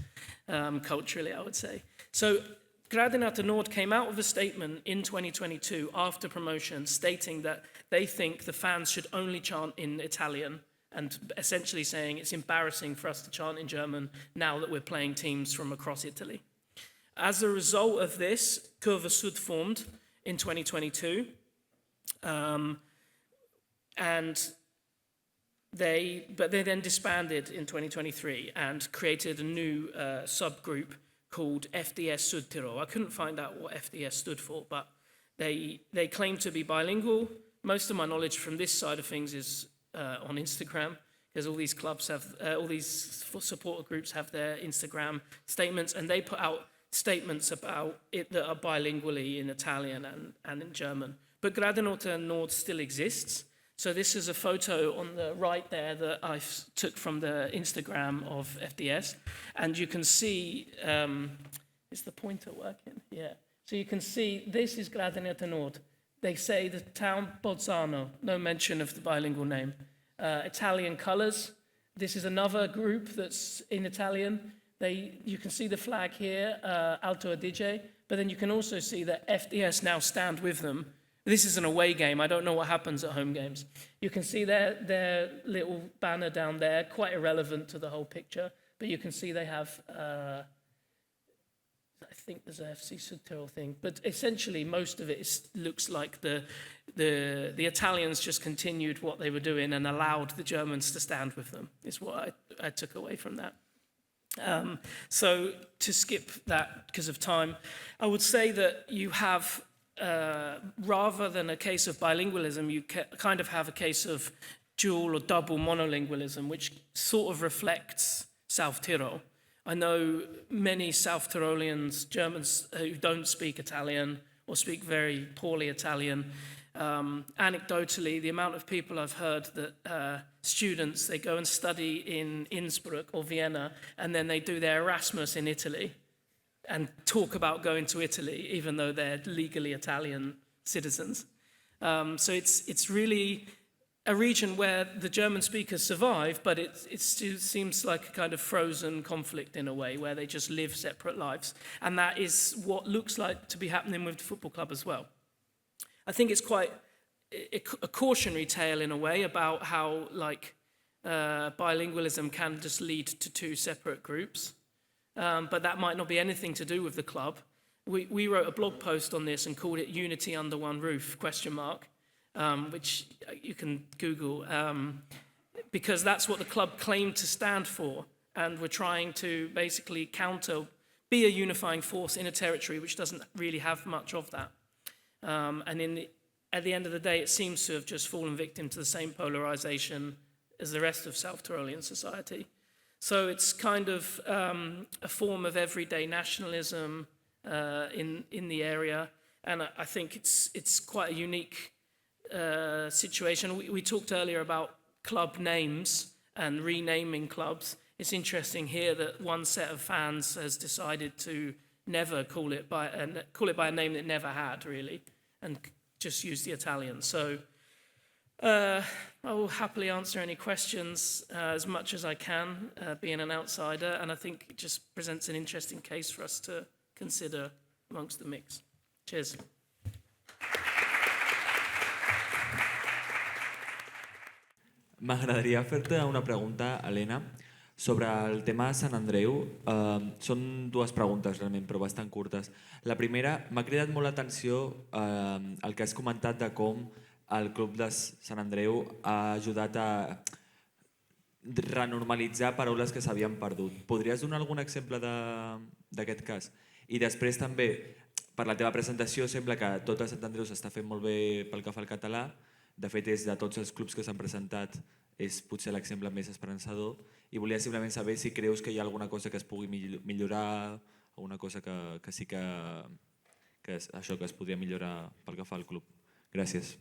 culturally, I would say. So Gradinata Nord came out with a statement in 2022 after promotion stating that they think the fans should only chant in Italian, and essentially saying it's embarrassing for us to chant in German now that we're playing teams from across Italy. As a result of this, Kurve Sud formed in 2022, but they then disbanded in 2023 and created a new subgroup called FDS Sud Tyrol. I couldn't find out what FDS stood for, but they claim to be bilingual. Most of my knowledge from this side of things is on Instagram, because all these clubs have, all these supporter groups have their Instagram statements, and they put out statements about it that are bilingually in Italian and in German. But Gradinata Nord still exists. So this is a photo on the right there that I took from the Instagram of FDS. And you can see, is the pointer working? Yeah. So you can see this is Gradinata Nord. They say the town Bolzano, no mention of the bilingual name. Italian colors, This is another group that's in Italian. You can see the flag here, Alto Adige, but then you can also see that FDS now stand with them. This is an away game. I don't know what happens at home games. You can see their little banner down there, quite irrelevant to the whole picture, but you can see they have, I think there's a FC Südtirol thing, but essentially most of it looks like the Italians just continued what they were doing and allowed the Germans to stand with them, is what I took away from that. So to skip that because of time, I would say that you have, rather than a case of bilingualism, you kind of have a case of dual or double monolingualism, which sort of reflects South Tyrol. I know many South Tyroleans, Germans who don't speak Italian or speak very poorly Italian. Anecdotally, the amount of people I've heard that students, they go and study in Innsbruck or Vienna, and then they do their Erasmus in Italy and talk about going to Italy, even though they're legally Italian citizens. So it's really a region where the German speakers survive, but it still seems like a kind of frozen conflict in a way, where they just live separate lives. And that is what looks like to be happening with the football club as well. I think it's quite a cautionary tale in a way about how bilingualism can just lead to two separate groups. But that might not be anything to do with the club. We wrote a blog post on this and called it Unity Under One Roof, ? Which you can Google, because that's what the club claimed to stand for. And we're trying to basically be a unifying force in a territory which doesn't really have much of that. And at the end of the day, it seems to have just fallen victim to the same polarization as the rest of South Tyrolean society. So it's kind of a form of everyday nationalism in the area. And I think it's quite a unique situation. We talked earlier about club names and renaming clubs. It's interesting here that one set of fans has decided to never call it by a name that it never had, really, and just use the Italian. So I will happily answer any questions as much as I can, being an outsider, and I think it just presents an interesting case for us to consider amongst the mix. Cheers. M'agradaria fer-te una pregunta, Helena, sobre el tema de Sant Andreu. Són dues preguntes realment, però bastant curtes. La primera, m'ha cridat molt l'atenció el que has comentat de com el Club de Sant Andreu ha ajudat a renormalitzar paraules que s'havien perdut. Podries donar algun exemple d'aquest cas? I després també, per la teva presentació, sembla que tot a Sant Andreu s'està fent molt bé pel que fa al català. De fet, és de tots els clubs que s'han presentat, és potser l'exemple més esperançador. I volia simplement saber si creus que hi ha alguna cosa que es pugui millorar, alguna cosa que sí que això que es podria millorar pel que fa al club. Gràcies.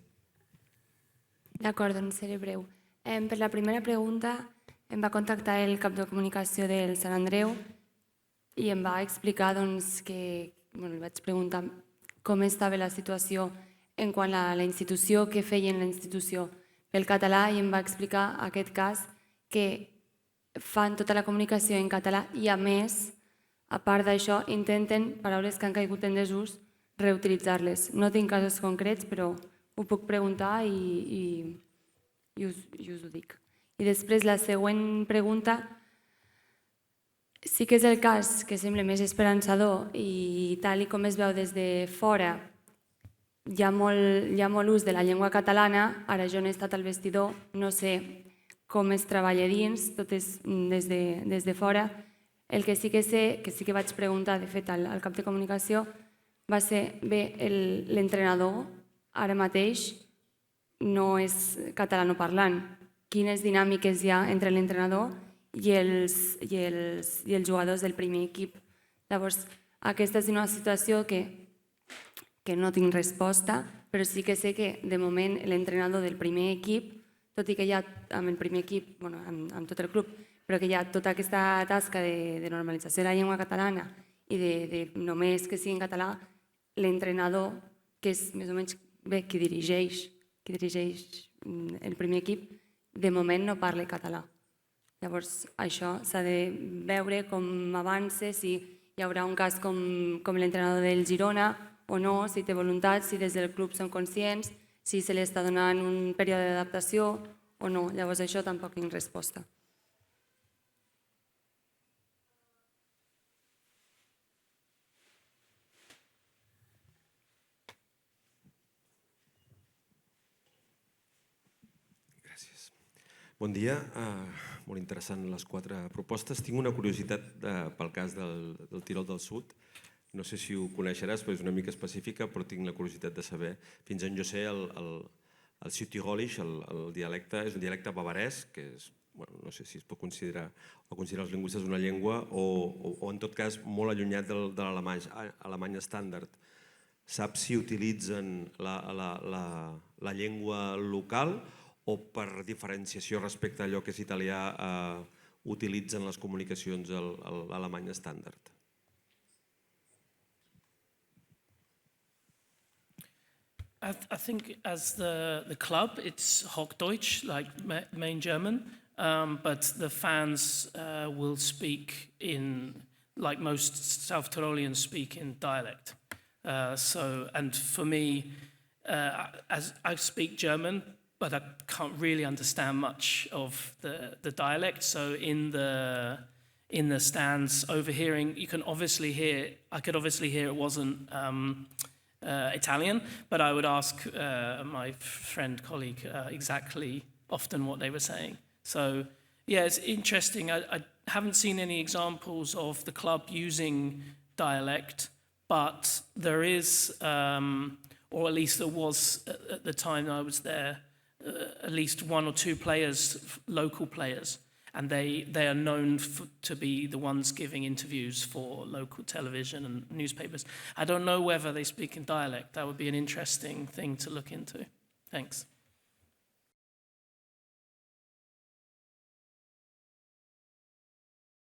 D'acord, doncs seré breu. Per la primera pregunta em va contactar el cap de comunicació del Sant Andreu i em va explicar que, li vaig preguntar com estava la situació en quant a la institució, què feien la institució pel català, i em va explicar aquest cas que fan tota la comunicació en català i, a més, a part d'això, intenten paraules que han caigut en desús reutilitzar-les. No tinc casos concrets, però ho puc preguntar i us ho dic. I després la següent pregunta, sí que és el cas que sembla més esperançador i tal com es veu des de fora, hi ha molt ús de la llengua catalana. Ara jo no he estat al vestidor, no sé com es treballa dins, tot és des de fora. El que sí que sé, que sí que vaig preguntar, de fet, al cap de comunicació, va ser, bé, l'entrenador ara mateix no és catalanoparlant. Quines dinàmiques hi ha entre l'entrenador i els jugadors del primer equip. Llavors, aquesta és una situació que no tinc resposta, però sí que sé que, de moment, l'entrenador del primer equip, tot i que hi ha amb el primer equip, amb tot el club, però que hi ha tota aquesta tasca de normalització de la llengua catalana i de només que sigui en català, l'entrenador, que és més o menys qui dirigeix el primer equip, de moment no parla català. Llavors, això s'ha de veure com avança, si hi haurà un cas com l'entrenador del Girona o no, si té voluntat, si des del club són conscients, si se li està donant un període d'adaptació o no. Llavors, això tampoc tinc resposta. Gràcies. Bon dia. Molt interessant les 4 propostes. Tinc una curiositat pel cas del Tirol del Sud. No sé si ho coneixeràs, però és una mica específica, però tinc la curiositat de saber. Fins on jo sé, el südtirolisch, el dialecte, és un dialecte bavarès, que és, bueno, no sé si es pot considerar o considerar els lingüistes una llengua, o en tot cas molt allunyat de l'alemany estàndard. Saps si utilitzen la llengua local o per diferenciació respecte a allò que és italià utilitzen les comunicacions a l'alemany estàndard? I think as the club, it's Hochdeutsch, like main German, but the fans will speak in, like most South Tyroleans speak in dialect. And for me, as I speak German, but I can't really understand much of the dialect. So in the stands overhearing, I could obviously hear it wasn't Italian, but I would ask my colleague, exactly often what they were saying. So yeah, it's interesting. I haven't seen any examples of the club using dialect, but there is, or at least there was at the time I was there, at least 1 or 2 players, local players, and they are known to be the ones giving interviews for local television and newspapers. I don't know whether they speak in dialect. That would be an interesting thing to look into. Thanks.